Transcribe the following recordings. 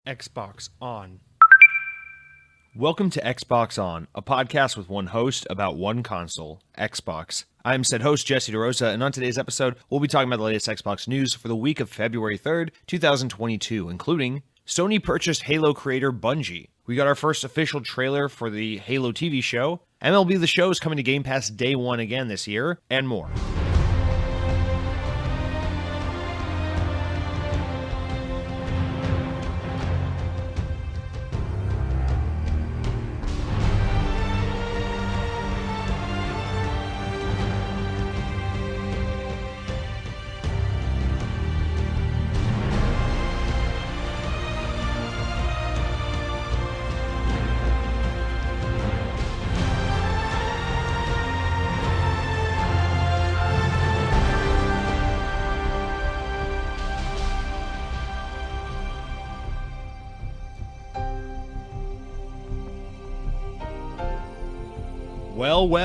Xbox On. Welcome to Xbox On, a podcast with one host about one console, Xbox. I'm said host Jesse DeRosa, and on today's episode, we'll be talking about the latest Xbox news for the week of February 3rd, 2022, including Sony purchased Halo creator Bungie. We got our first official trailer for the Halo TV show. MLB The Show is coming to Game Pass day one again this year, and more.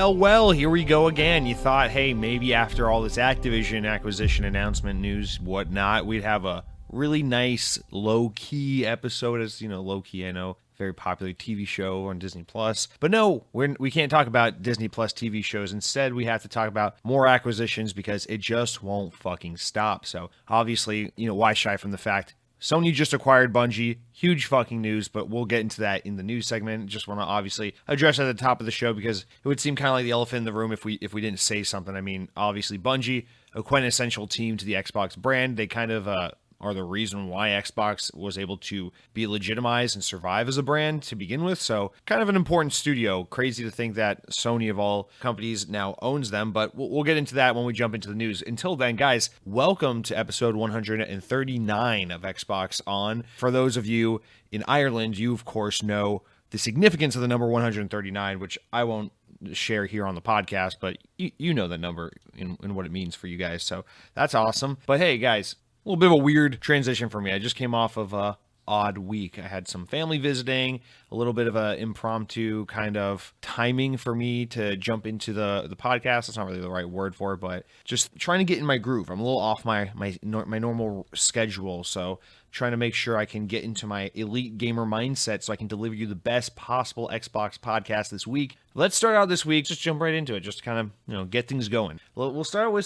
Well, here we go again. You thought, hey, maybe after all this Activision acquisition announcement news, whatnot, we'd have a really nice low-key episode. As you know, low-key, I know, very popular TV show on Disney Plus. But no, we can't talk about Disney Plus TV shows. Instead, we have to talk about more acquisitions because it just won't fucking stop. So obviously, why shy from the fact Sony just acquired Bungie. Huge fucking news, but we'll get into that in the news segment. Just want to obviously address at the top of the show because it would seem kind of like the elephant in the room if we didn't say something. I mean, obviously Bungie, a quintessential team to the Xbox brand. They kind of are the reason why Xbox was able to be legitimized and survive as a brand to begin with. So kind of an important studio. Crazy to think that Sony of all companies now owns them, but we'll get into that when we jump into the news. Until then, guys, welcome to episode 139 of Xbox On. For those of you in Ireland, you of course know the significance of the number 139, which I won't share here on the podcast, but you know the number and what it means for you guys. So that's awesome. But hey, guys, a little bit of a weird transition for me. I just came off of a odd week. I had some family visiting, a little bit of an impromptu kind of timing for me to jump into the podcast. That's not really the right word for it, but just trying to get in my groove. I'm a little off my normal schedule, so trying to make sure I can get into my elite gamer mindset so I can deliver you the best possible Xbox podcast this week. Let's start out this week. Just jump right into it. Just kind of, get things going. We'll start with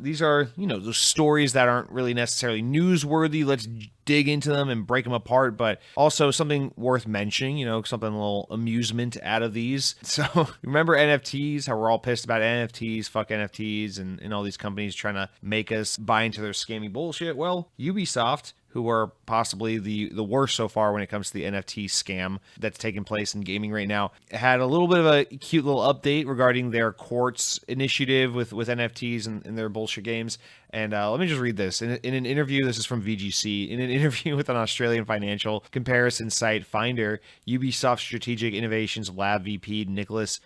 these are, those stories that aren't really necessarily newsworthy. Let's dig into them and break them apart, but also something worth mentioning, something a little amusement out of these. So remember NFTs, how we're all pissed about NFTs, fuck NFTs, and all these companies trying to make us buy into their scammy bullshit. Well, Ubisoft, who are possibly the worst so far when it comes to the NFT scam that's taking place in gaming right now, had a little bit of a cute little update regarding their courts initiative with NFTs and their bullshit games. And let me just read this. In an interview, this is from VGC, in an interview with an Australian financial comparison site Finder, Ubisoft Strategic Innovations Lab VP Nicholas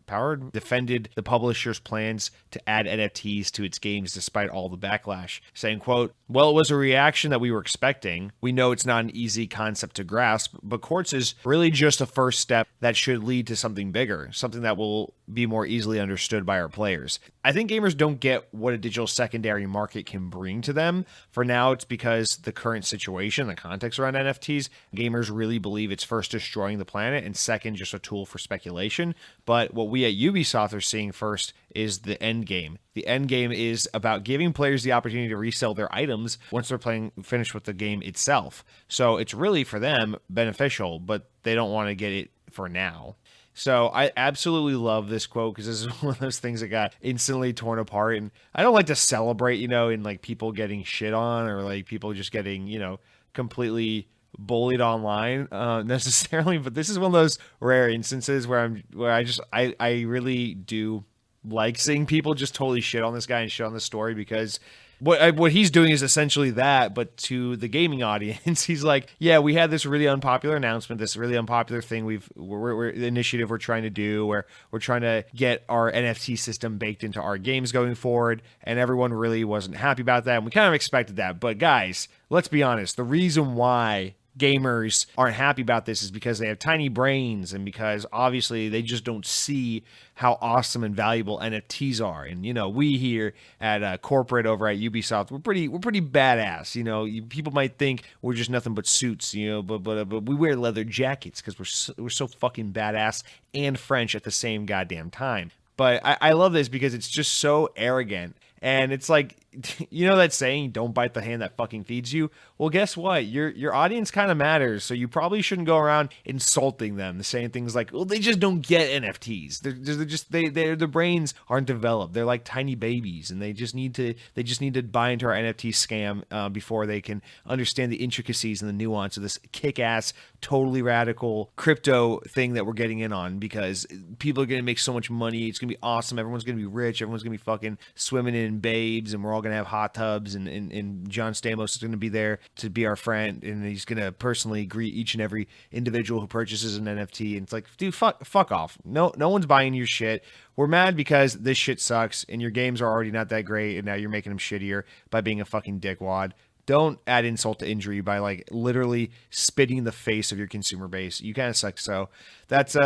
Poward defended the publisher's plans to add NFTs to its games despite all the backlash, saying, quote, "Well, it was a reaction that we were expecting. We know it's not an easy concept to grasp, but courts is really just a first step that should lead to something bigger, something that will be more easily understood by our players. I think gamers don't get what a digital secondary market can bring to them. For now, it's because the current situation, the context around NFTs, gamers really believe it's first destroying the planet and second, just a tool for speculation. But what we at Ubisoft are seeing first is the end game. The end game is about giving players the opportunity to resell their items once they're finished with the game itself. So it's really for them beneficial, but they don't want to get it for now." So I absolutely love this quote because this is one of those things that got instantly torn apart. And I don't like to celebrate, in like people getting shit on or like people just getting, completely bullied online necessarily. But this is one of those rare instances where I really do like seeing people just totally shit on this guy and shit on the story because what he's doing is essentially that, but to the gaming audience, he's like, yeah, we had this really unpopular announcement, this really unpopular thing we're the initiative we're trying to do, where we're trying to get our NFT system baked into our games going forward, and everyone really wasn't happy about that, and we kind of expected that. But guys, let's be honest, the reason why gamers aren't happy about this is because they have tiny brains and because obviously they just don't see how awesome and valuable NFTs are. And we here at corporate over at Ubisoft, we're pretty badass. People might think we're just nothing but suits, but we wear leather jackets because we're so fucking badass and French at the same goddamn time. But I love this because it's just so arrogant. And it's like, that saying, don't bite the hand that fucking feeds you? Well, guess what? Your audience kind of matters, so you probably shouldn't go around insulting them, saying things like, well, they just don't get NFTs. Their brains aren't developed. They're like tiny babies, and they just need to buy into our NFT scam before they can understand the intricacies and the nuance of this kick-ass, totally radical crypto thing that we're getting in on, because people are going to make so much money. It's going to be awesome. Everyone's going to be rich. Everyone's going to be fucking swimming in babes, and we're all going to have hot tubs, and John Stamos is going to be there to be our friend, and he's going to personally greet each and every individual who purchases an NFT. And it's like, dude, fuck off. No one's buying your shit. We're mad because this shit sucks, and your games are already not that great, and now you're making them shittier by being a fucking dickwad. Don't add insult to injury by literally spitting in the face of your consumer base. You kind of suck. So that's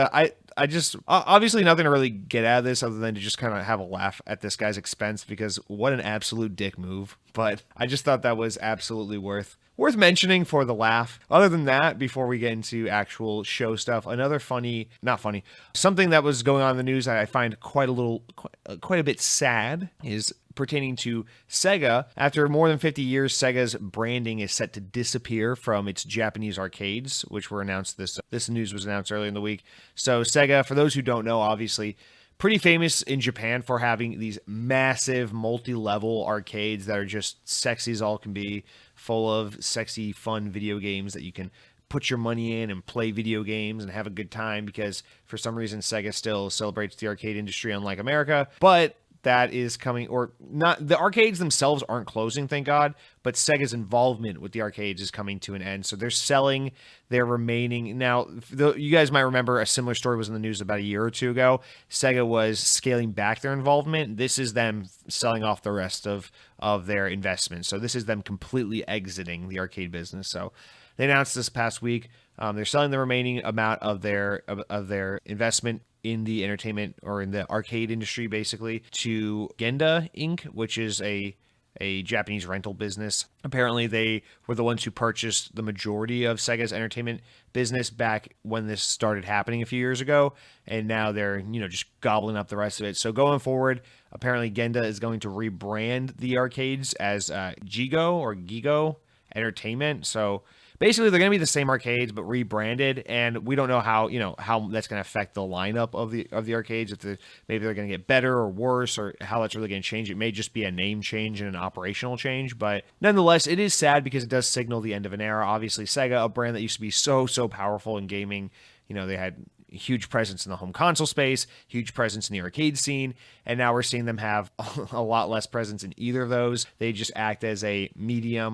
I just obviously nothing to really get out of this other than to just kind of have a laugh at this guy's expense, because what an absolute dick move. But I just thought that was absolutely worth mentioning for the laugh. Other than that, before we get into actual show stuff, another something that was going on in the news that I find quite a bit sad is pertaining to Sega. After more than 50 years, Sega's branding is set to disappear from its Japanese arcades, which were announced this news was announced earlier in the week. So Sega, for those who don't know, obviously pretty famous in Japan for having these massive multi-level arcades that are just sexy as all can be, full of sexy, fun video games that you can put your money in and play video games and have a good time, because for some reason Sega still celebrates the arcade industry unlike America. But that is coming, or not, the arcades themselves aren't closing, thank God, but Sega's involvement with the arcades is coming to an end. So they're selling their remaining, now, you guys might remember a similar story was in the news about a year or two ago. Sega was scaling back their involvement. This is them selling off the rest of their investment. So this is them completely exiting the arcade business. So they announced this past week, they're selling the remaining amount of their investment in the entertainment or in the arcade industry, basically, to Genda Inc., which is a Japanese rental business. Apparently, they were the ones who purchased the majority of Sega's entertainment business back when this started happening a few years ago, and now they're just gobbling up the rest of it. So going forward, apparently Genda is going to rebrand the arcades as Gigo Entertainment. So basically, they're going to be the same arcades, but rebranded, and we don't know how that's going to affect the lineup of the arcades. Maybe they're going to get better or worse, or how that's really going to change. It may just be a name change and an operational change, but nonetheless, it is sad because it does signal the end of an era. Obviously, Sega, a brand that used to be so powerful in gaming, they had huge presence in the home console space, huge presence in the arcade scene, and now we're seeing them have a lot less presence in either of those. They just act as a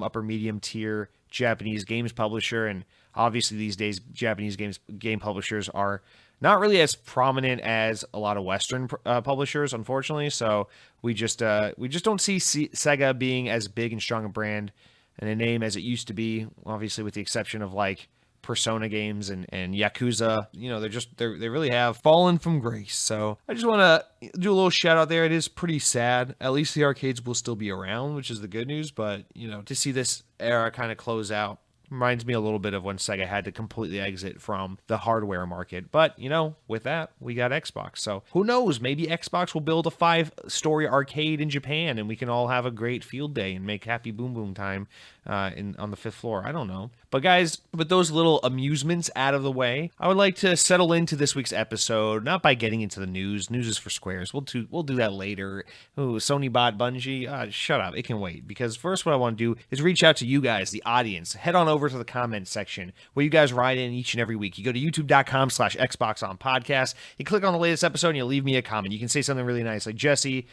upper medium tier Japanese games publisher, and obviously these days Japanese game publishers are not really as prominent as a lot of Western publishers, unfortunately. So we just don't see Sega being as big and strong a brand and a name as it used to be. Obviously, with the exception of Persona games and Yakuza, they really have fallen from grace. So I just want to do a little shout out there. It is pretty sad. At least the arcades will still be around, which is the good news. But to see this era kind of close out reminds me a little bit of when Sega had to completely exit from the hardware market. But, with that, we got Xbox. So who knows? Maybe Xbox will build a 5-story arcade in Japan and we can all have a great field day and make happy boom boom time on the 5th floor. I don't know. But guys, with those little amusements out of the way, I would like to settle into this week's episode, not by getting into the news. News is for squares. We'll do that later. Ooh, Sony bought Bungie. Shut up. It can wait. Because first what I want to do is reach out to you guys, the audience. Head on over to the comments section where you guys write in each and every week. You go to youtube.com/XboxOnPodcast. You click on the latest episode and you leave me a comment. You can say something really nice like, Jesse,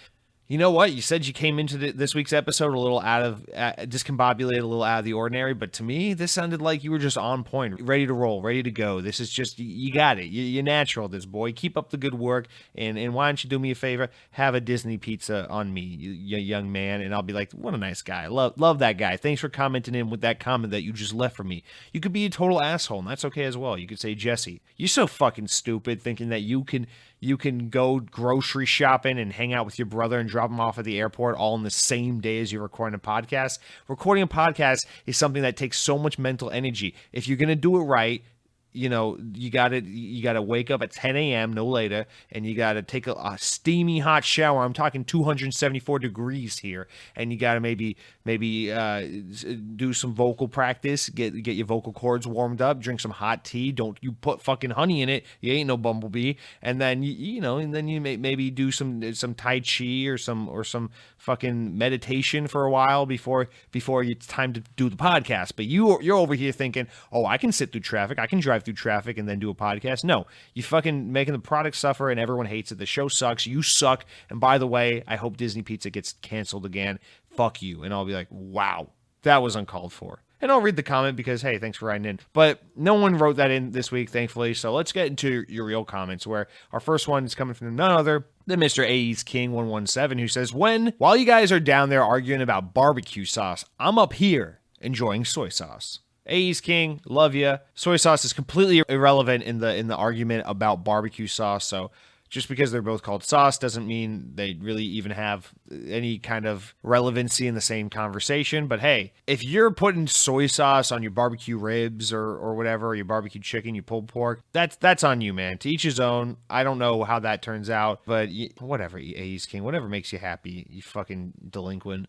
You know what? You said you came into this week's episode a little out of discombobulated, a little out of the ordinary, but to me, this sounded like you were just on point, ready to roll, ready to go. This is just, you got it. You're natural, this boy. Keep up the good work, and why don't you do me a favor? Have a Disney pizza on me, you young man, and I'll be like, what a nice guy. Love that guy. Thanks for commenting in with that comment that you just left for me. You could be a total asshole, and that's okay as well. You could say, Jesse, you're so fucking stupid thinking that you can go grocery shopping and hang out with your brother and drop him off at the airport all in the same day as you're recording a podcast. Recording a podcast is something that takes so much mental energy. If you're going to do it right, you know, you gotta wake up at 10 a.m. no later, and you gotta take a steamy hot shower. I'm talking 274 degrees here, and you gotta maybe do some vocal practice, get your vocal cords warmed up, drink some hot tea. Don't you put fucking honey in it? You ain't no bumblebee. And then you maybe do some tai chi or some fucking meditation for a while before it's time to do the podcast. But you're over here thinking, oh, I can sit through traffic, I can drive through traffic and then do a podcast. No, you fucking making the product suffer, and everyone hates it. The show sucks. You suck. And by the way, I hope Disney Pizza gets canceled again. Fuck you. And I'll be like, wow, that was uncalled for. And I'll read the comment because, hey, thanks for writing in. But no one wrote that in this week, thankfully. So let's get into your real comments, where our first one is coming from none other than Mr. AE's King 117, who says, while you guys are down there arguing about barbecue sauce, I'm up here enjoying soy sauce. AE's King, love ya. Soy sauce is completely irrelevant in the argument about barbecue sauce. So just because they're both called sauce doesn't mean they really even have any kind of relevancy in the same conversation. But hey, if you're putting soy sauce on your barbecue ribs or whatever, or your barbecue chicken, your pulled pork, that's on you, man. To each his own. I don't know how that turns out, but whatever, AE's King, whatever makes you happy, you fucking delinquent.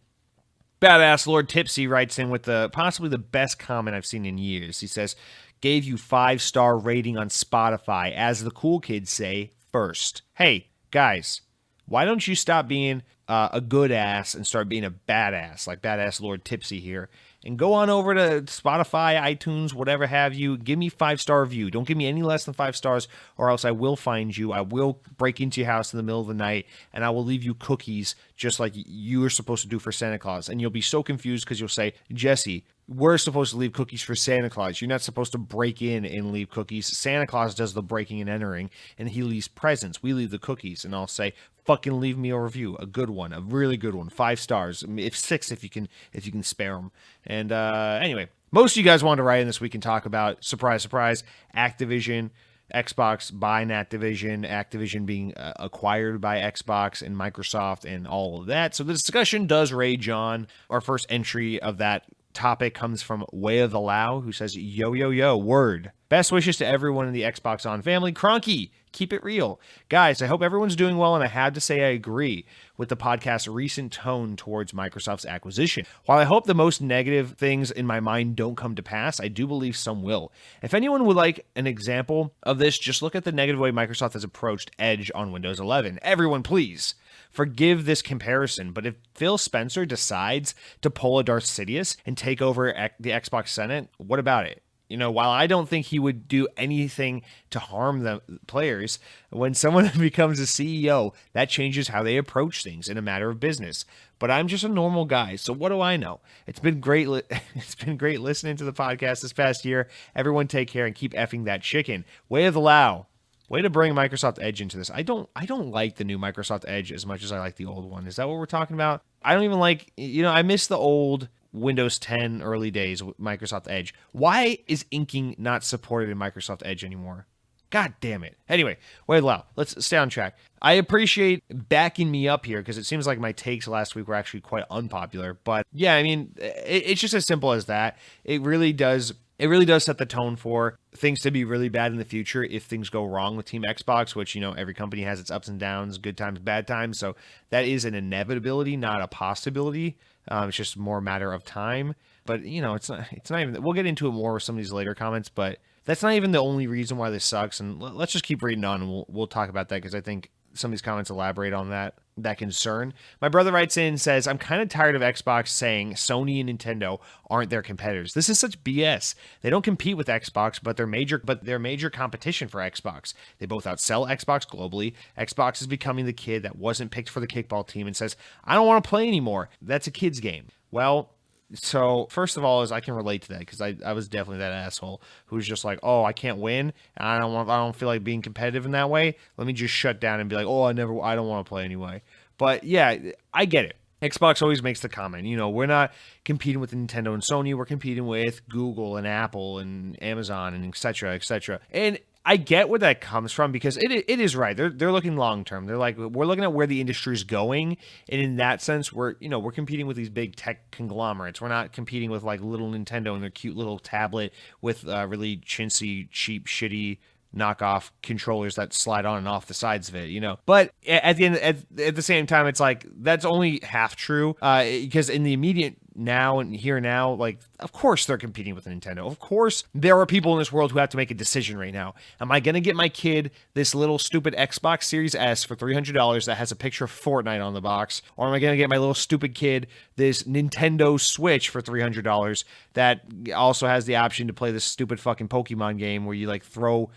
Badass Lord Tipsy writes in with possibly the best comment I've seen in years. He says, gave you 5-star rating on Spotify, as the cool kids say, first. Hey, guys, why don't you stop being a good ass and start being a badass, like Badass Lord Tipsy here, and go on over to Spotify, iTunes, whatever have you. Give me 5-star review. Don't give me any less than 5 stars, or else I will find you. I will break into your house in the middle of the night, and I will leave you cookies just like you are supposed to do for Santa Claus. And you'll be so confused because you'll say, Jesse, we're supposed to leave cookies for Santa Claus. You're not supposed to break in and leave cookies. Santa Claus does the breaking and entering, and he leaves presents. We leave the cookies. And I'll say, fucking leave me a review, a good one, a really good one, 5 stars, if 6 if you can spare them. And anyway, most of you guys wanted to write in this week and talk about, surprise, surprise, Activision, Xbox buying Activision being acquired by Xbox and Microsoft and all of that. So the discussion does rage on. Our first entry of that topic comes from Way of the Lao, who says, yo, word. Best wishes to everyone in the Xbox On family. Cronky, keep it real. Guys, I hope everyone's doing well, and I had to say I agree with the podcast's recent tone towards Microsoft's acquisition. While I hope the most negative things in my mind don't come to pass, I do believe some will. If anyone would like an example of this, just look at the negative way Microsoft has approached Edge on Windows 11. Everyone, please forgive this comparison, but if Phil Spencer decides to pull a Darth Sidious and take over the Xbox Senate, what about it? You know, while I don't think he would do anything to harm the players, when someone becomes a CEO, that changes how they approach things in a matter of business. But I'm just a normal guy, so what do I know? It's been great. It's been great listening to the podcast this past year. Everyone take care and keep effing that chicken. Way of the Lao. Way to bring Microsoft Edge into this. I don't like the new Microsoft Edge as much as I like the old one. Is that what we're talking about? I don't even like, I miss the old Windows 10 early days with Microsoft Edge. Why is inking not supported in Microsoft Edge anymore? God damn it. Anyway, wait, loud. Let's stay on track. I appreciate backing me up here because it seems like my takes last week were actually quite unpopular. But yeah, I mean, it's just as simple as that. It really does set the tone for things to be really bad in the future if things go wrong with Team Xbox, which, every company has its ups and downs, good times, bad times. So that is an inevitability, not a possibility. It's just more a matter of time. But, it's not even, we'll get into it more with some of these later comments, but that's not even the only reason why this sucks. And let's just keep reading on and we'll talk about that because I think some of these comments elaborate on that. that concern. My brother writes in and says, I'm kind of tired of Xbox saying Sony and Nintendo aren't their competitors. This is such BS. They don't compete with Xbox, but they're major competition for Xbox. They both outsell Xbox globally. Xbox is becoming the kid that wasn't picked for the kickball team and says, I don't want to play anymore. That's a kid's game. Well, so first of all, is I can relate to that because I was definitely that asshole who's just like, oh, I can't win. And I don't feel like being competitive in that way. Let me just shut down and be like, oh, I don't want to play anyway. But yeah, I get it. Xbox always makes the comment, we're not competing with Nintendo and Sony. We're competing with Google and Apple and Amazon and et cetera, et cetera. And I get where that comes from because it is right. They're looking long term. They're like, we're looking at where the industry is going, and in that sense, we're competing with these big tech conglomerates. We're not competing with like little Nintendo and their cute little tablet with really chintzy, cheap, shitty knockoff controllers that slide on and off the sides of it, But at the same time, it's like that's only half true because in the immediate now and here now, like, of course they're competing with Nintendo. Of course there are people in this world who have to make a decision right now. Am I going to get my kid this little stupid Xbox Series S for $300 that has a picture of Fortnite on the box? Or am I going to get my little stupid kid this Nintendo Switch for $300 that also has the option to play this stupid fucking Pokemon game where you like throw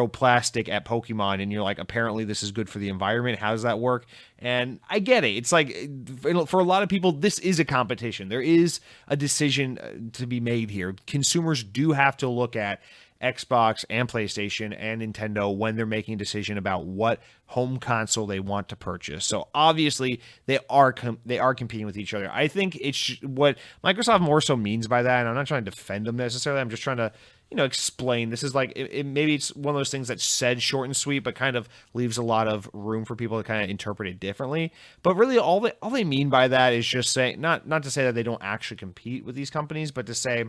plastic at Pokemon and you're like, apparently this is good for the environment. How does that work? And I get it. It's like, for a lot of people, this is a competition. There is a decision to be made here. Consumers do have to look at Xbox and PlayStation and Nintendo when they're making a decision about what home console they want to purchase. So obviously they are competing with each other. I think it's what Microsoft more so means by that, and I'm not trying to defend them necessarily. I'm just trying to explain. This is like maybe it's one of those things that's said short and sweet, but kind of leaves a lot of room for people to kind of interpret it differently. But really, all they mean by that is just saying not to say that they don't actually compete with these companies, but to say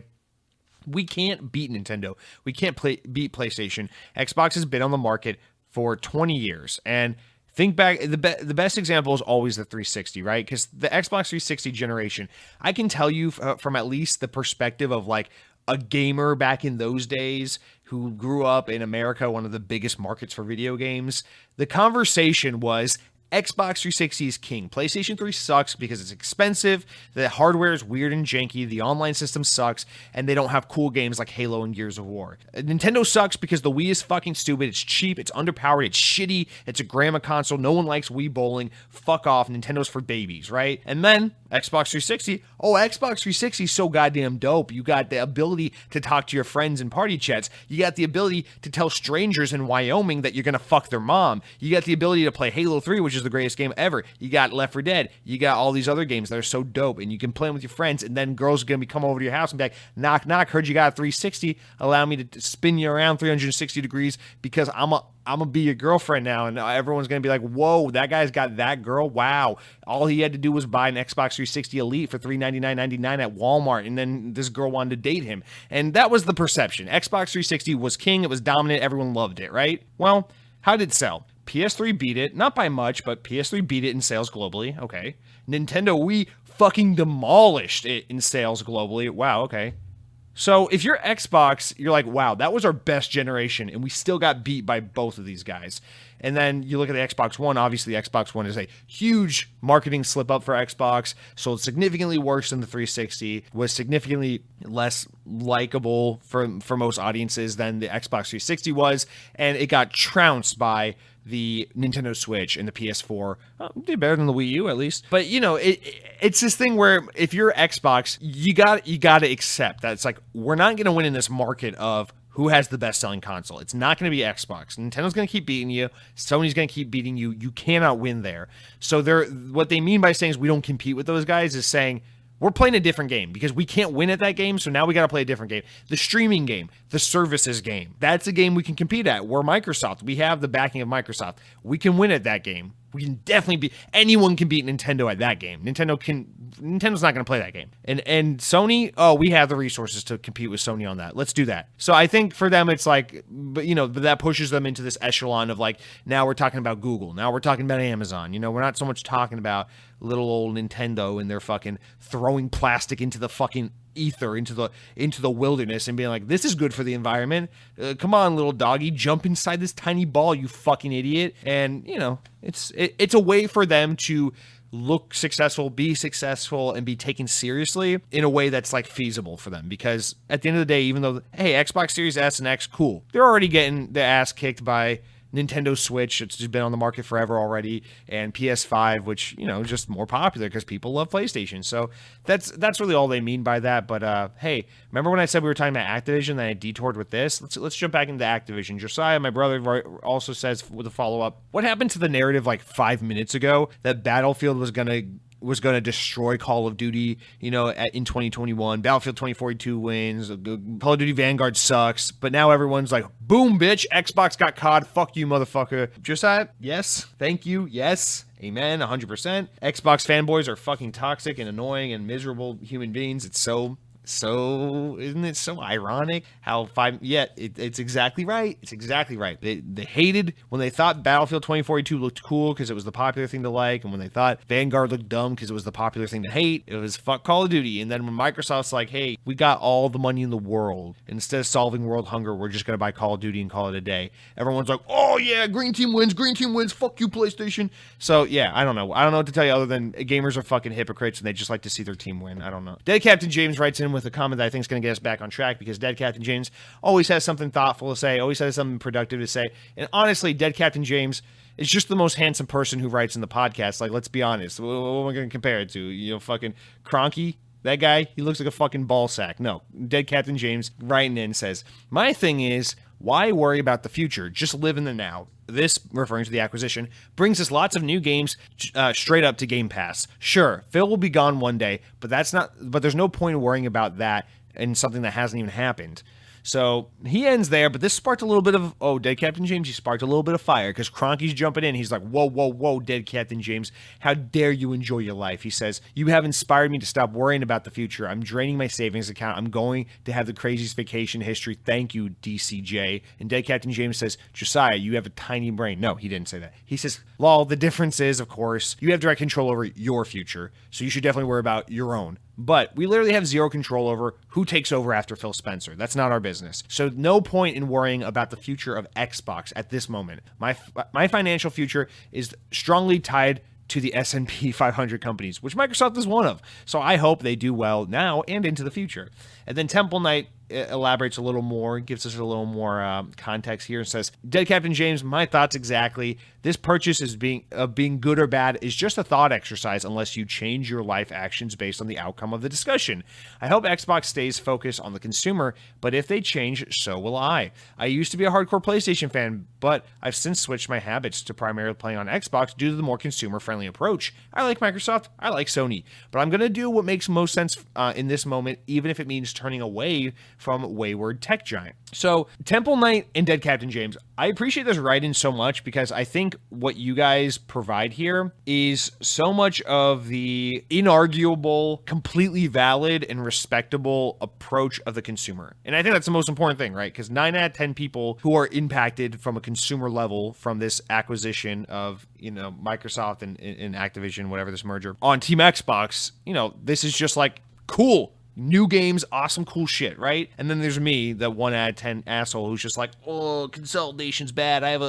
we can't beat Nintendo, we can't beat PlayStation. Xbox has been on the market for 20 years, and think back, the best example is always the 360, right? Because the Xbox 360 generation, I can tell you from at least the perspective of like a gamer back in those days who grew up in America, one of the biggest markets for video games, the conversation was Xbox 360 is king. PlayStation 3 sucks because it's expensive, the hardware is weird and janky, the online system sucks, and they don't have cool games like Halo and Gears of War. Nintendo sucks because the Wii is fucking stupid, it's cheap, it's underpowered, it's shitty, it's a grandma console, no one likes Wii bowling, fuck off, Nintendo's for babies, right? And then Xbox 360, Xbox 360 is so goddamn dope. You got the ability to talk to your friends in party chats. You got the ability to tell strangers in Wyoming that you're going to fuck their mom. You got the ability to play Halo 3, which is the greatest game ever. You got Left 4 Dead. You got all these other games that are so dope, and you can play them with your friends, and then girls are going to come over to your house and be like, knock, knock, heard you got a 360. Allow me to spin you around 360 degrees because I'm going to be your girlfriend now. And everyone's going to be like, whoa, that guy's got that girl. Wow. All he had to do was buy an Xbox 360 Elite for $399.99 at Walmart. And then this girl wanted to date him. And that was the perception. Xbox 360 was king. It was dominant. Everyone loved it, right? Well, how did it sell? PS3 beat it. Not by much, but PS3 beat it in sales globally. Okay. Nintendo Wii fucking demolished it in sales globally. Wow. Okay. So if you're Xbox, you're like, wow, that was our best generation, and we still got beat by both of these guys. And then you look at the Xbox One. Obviously, the Xbox One is a huge marketing slip up for Xbox, sold significantly worse than the 360, was significantly less likable for most audiences than the Xbox 360 was, and it got trounced by the Nintendo Switch and the PS4. Did better than the Wii U at least. But it's this thing where if you're Xbox, you got to accept that it's like we're not going to win in this market of who has the best selling console. It's not going to be Xbox. Nintendo's going to keep beating you. Sony's going to keep beating you. You cannot win there. So what they mean by saying is we don't compete with those guys is saying we're playing a different game because we can't win at that game, so now we got to play a different game. The streaming game, the services game, that's a game we can compete at. We're Microsoft. We have the backing of Microsoft. We can win at that game. We can definitely anyone can beat Nintendo at that game. Nintendo's not going to play that game. And Sony, we have the resources to compete with Sony on that. Let's do that. So I think for them, it's like, but that pushes them into this echelon of like, now we're talking about Google. Now we're talking about Amazon. We're not so much talking about little old Nintendo and their fucking throwing plastic into the fucking ether, into the wilderness, and being like, this is good for the environment. Come on, little doggy, jump inside this tiny ball, you fucking idiot. And it's a way for them to look successful, be successful, and be taken seriously in a way that's like feasible for them. Because at the end of the day, even though, hey, Xbox Series S and X, cool, they're already getting their ass kicked by Nintendo Switch. It's just been on the market forever already, and PS5, which, just more popular because people love PlayStation. So that's really all they mean by that. But hey, remember when I said we were talking about Activision, then I detoured with this? Let's jump back into Activision. Josiah, my brother, also says with a follow-up, what happened to the narrative like 5 minutes ago that Battlefield was gonna destroy Call of Duty, in 2021. Battlefield 2042 wins. Call of Duty Vanguard sucks. But now everyone's like, boom, bitch, Xbox got COD. Fuck you, motherfucker. Josiah, yes. Thank you. Yes. Amen. 100%. Xbox fanboys are fucking toxic and annoying and miserable human beings. It's so isn't it so ironic how it's exactly right. It's exactly right. They hated when they thought Battlefield 2042 looked cool because it was the popular thing to like, and when they thought Vanguard looked dumb because it was the popular thing to hate. It was fuck Call of Duty. And then when Microsoft's like, hey, we got all the money in the world, and instead of solving world hunger, we're just gonna buy Call of Duty and call it a day. Everyone's like, oh yeah, green team wins, fuck you, PlayStation. So yeah, I don't know what to tell you other than gamers are fucking hypocrites and they just like to see their team win. I don't know. Dead Captain James writes in with a comment that I think is going to get us back on track, because Dead Captain James always has something thoughtful to say, always has something productive to say. And honestly, Dead Captain James is just the most handsome person who writes in the podcast. Like, let's be honest. What am I going to compare it to? Fucking Cronky? That guy, he looks like a fucking ball sack. No, Dead Captain James writing in says, my thing is, why worry about the future? Just live in the now. This, referring to the acquisition, brings us lots of new games straight up to Game Pass. Sure, Phil will be gone one day, but there's no point in worrying about that and something that hasn't even happened. So he ends there, but this sparked a little bit of, Dead Captain James, he sparked a little bit of fire, because Cronky's jumping in. He's like, whoa, Dead Captain James, how dare you enjoy your life? He says, you have inspired me to stop worrying about the future. I'm draining my savings account. I'm going to have the craziest vacation history. Thank you, DCJ. And Dead Captain James says, Josiah, you have a tiny brain. No, he didn't say that. He says, lol, the difference is, of course, you have direct control over your future, so you should definitely worry about your own. But we literally have zero control over who takes over after Phil Spencer. That's not our business. So no point in worrying about the future of Xbox at this moment. My financial future is strongly tied to the S&P 500 companies, which Microsoft is one of. So I hope they do well now and into the future. And then Temple Knight elaborates a little more, gives us a little more context here, and says, Dead Captain James, my thoughts exactly. This purchase is being good or bad is just a thought exercise unless you change your life actions based on the outcome of the discussion. I hope Xbox stays focused on the consumer, but if they change, so will I. I used to be a hardcore PlayStation fan, but I've since switched my habits to primarily playing on Xbox due to the more consumer-friendly approach. I like Microsoft, I like Sony, but I'm going to do what makes most sense in this moment, even if it means turning away from wayward tech giant. So Temple Knight and Dead Captain James, I appreciate this write-in so much, because I think what you guys provide here is so much of the inarguable, completely valid and respectable approach of the consumer. And I think that's the most important thing, right? Because 9 out of 10 people who are impacted from a consumer level from this acquisition of, Microsoft and Activision, whatever, this merger on Team Xbox, this is just like, cool. New games, awesome, cool shit, right? And then there's me, the 1 out of 10 asshole who's just like, oh, consolidation's bad. I'm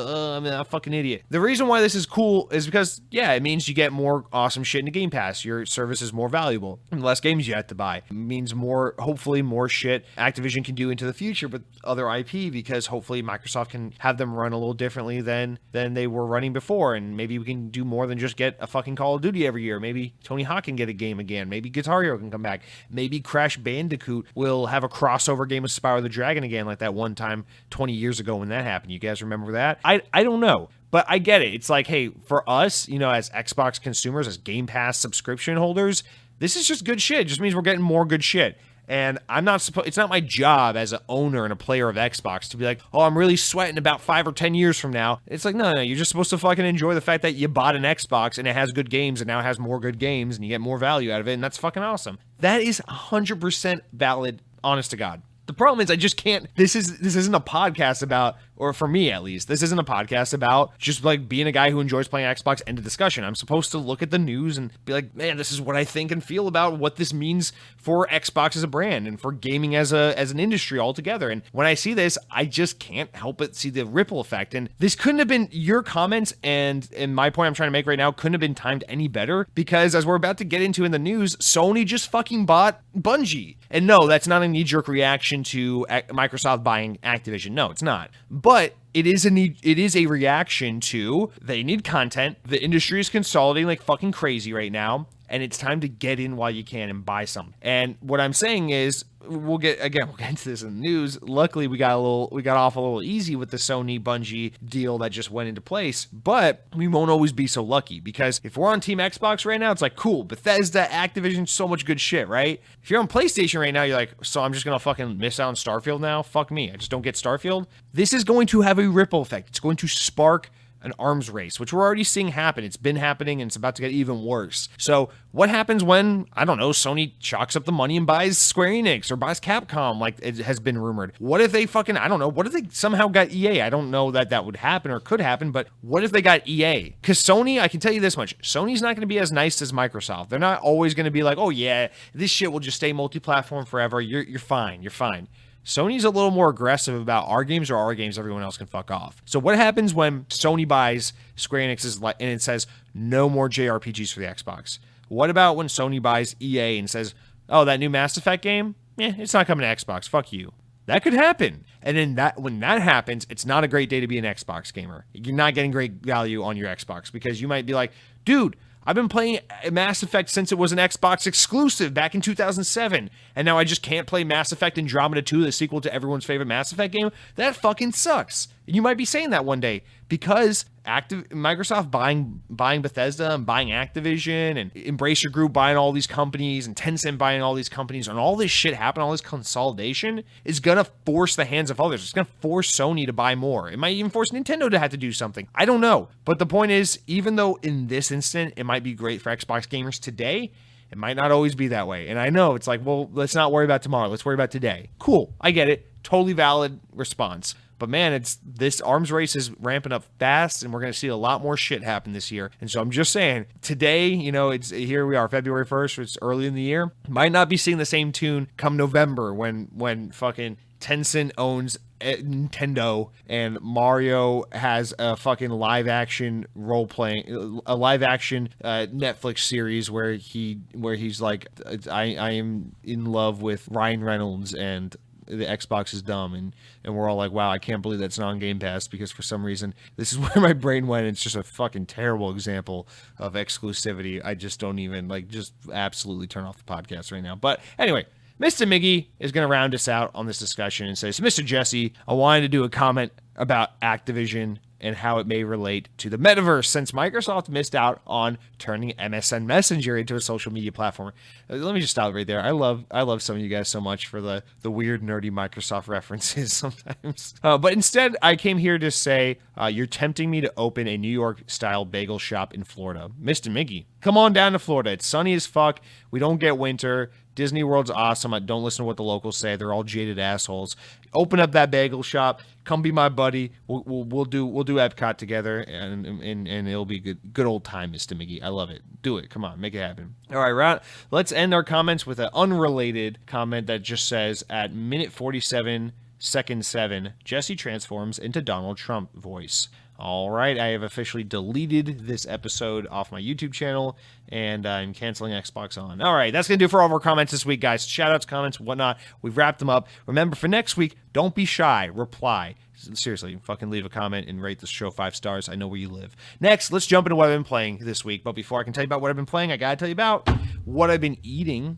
a fucking idiot. The reason why this is cool is because, yeah, it means you get more awesome shit into Game Pass. Your service is more valuable. And less games you have to buy. It means hopefully more shit Activision can do into the future with other IP, because hopefully Microsoft can have them run a little differently than they were running before. And maybe we can do more than just get a fucking Call of Duty every year. Maybe Tony Hawk can get a game again. Maybe Guitar Hero can come back. Maybe Crash Bandicoot will have a crossover game with Spyro the Dragon again, like that one time 20 years ago when that happened. You guys remember that? I don't know. But I get it. It's like, hey, for us, as Xbox consumers, as Game Pass subscription holders, this is just good shit. It just means we're getting more good shit. And it's not my job as an owner and a player of Xbox to be like, oh, I'm really sweating about 5 or 10 years from now. It's like, no, you're just supposed to fucking enjoy the fact that you bought an Xbox and it has good games and now it has more good games and you get more value out of it. And that's fucking awesome. That is 100% valid, honest to God. The problem is I just can't, this isn't a podcast about or for me at least, this isn't a podcast about just like being a guy who enjoys playing Xbox, end of discussion. I'm supposed to look at the news and be like, man, this is what I think and feel about what this means for Xbox as a brand and for gaming as an industry altogether. And when I see this, I just can't help but see the ripple effect. And this couldn't have been your comments, and my point I'm trying to make right now couldn't have been timed any better, because as we're about to get into in the news, Sony just fucking bought Bungie. And no, that's not a knee-jerk reaction to Microsoft buying Activision. No, it's not. But it is a reaction to they need content. The industry is consolidating like fucking crazy right now, and it's time to get in while you can and buy some. And what I'm saying is, we'll get into this in the news. Luckily, we got off a little easy with the Sony Bungie deal that just went into place, but we won't always be so lucky, because if we're on Team Xbox right now, it's like, cool, Bethesda, Activision, so much good shit, right? If you're on PlayStation right now, you're like, so I'm just gonna fucking miss out on Starfield now? Fuck me, I just don't get Starfield? This is going to have a ripple effect. It's going to spark an arms race, which we're already seeing happen. It's been happening, and it's about to get even worse. So what happens when, I don't know, Sony chalks up the money and buys Square Enix or buys Capcom, like it has been rumored? What if they fucking, I don't know, what if they somehow got EA? I don't know that would happen or could happen, but what if they got EA? Because Sony, I can tell you this much, Sony's not going to be as nice as Microsoft. They're not always going to be like, oh yeah, this shit will just stay multi-platform forever. You're fine. You're fine. Sony's a little more aggressive about our games are our games, everyone else can fuck off. So what happens when Sony buys Square Enix's and it says no more JRPGs for the Xbox? What about when Sony buys EA and says, oh, that new Mass Effect game? It's not coming to Xbox. Fuck you. That could happen. And then when that happens, it's not a great day to be an Xbox gamer. You're not getting great value on your Xbox, because you might be like, dude, I've been playing Mass Effect since it was an Xbox exclusive back in 2007, and now I just can't play Mass Effect Andromeda 2, the sequel to everyone's favorite Mass Effect game? That fucking sucks. And you might be saying that one day, because Microsoft buying Bethesda and buying Activision and Embracer Group buying all these companies and Tencent buying all these companies and all this shit happen, all this consolidation is going to force the hands of others. It's going to force Sony to buy more. It might even force Nintendo to have to do something. I don't know. But the point is, even though in this instant it might be great for Xbox gamers today, it might not always be that way. And I know it's like, well, let's not worry about tomorrow. Let's worry about today. Cool. I get it. Totally valid response. But man, this arms race is ramping up fast, and we're going to see a lot more shit happen this year. And so I'm just saying, today, it's here we are, February 1st, it's early in the year. Might not be seeing the same tune come November when fucking Tencent owns Nintendo and Mario has a fucking live action Netflix series where he's like, I am in love with Ryan Reynolds, and the Xbox is dumb, and we're all like, wow, I can't believe that's not on Game Pass, because for some reason this is where my brain went. It's just a fucking terrible example of exclusivity. I just don't even just absolutely turn off the podcast right now. But anyway, Mr. Miggy is going to round us out on this discussion and says, Mr. Jesse, I wanted to do a comment about Activision and how it may relate to the metaverse, since Microsoft missed out on turning MSN Messenger into a social media platform. Let me just stop right there. I love some of you guys so much for the weird, nerdy Microsoft references sometimes. But instead, I came here to say, you're tempting me to open a New York-style bagel shop in Florida. Mr. Miggy, come on down to Florida. It's sunny as fuck. We don't get winter. Disney World's awesome. I don't listen to what the locals say. They're all jaded assholes. Open up that bagel shop. Come be my buddy. We'll do Epcot together, and it'll be good old time, Mr. Miggy. I love it. Do it. Come on, make it happen. All right, let's end our comments with an unrelated comment that just says, at minute 47, second 7, Jesse transforms into Donald Trump voice. All right, I have officially deleted this episode off my YouTube channel, and I'm canceling Xbox On. All right, that's going to do for all of our comments this week, guys. Shoutouts, comments, whatnot. We've wrapped them up. Remember, for next week, don't be shy. Reply. Seriously, fucking leave a comment and rate this show 5 stars. I know where you live. Next, let's jump into what I've been playing this week. But before I can tell you about what I've been playing, I got to tell you about what I've been eating.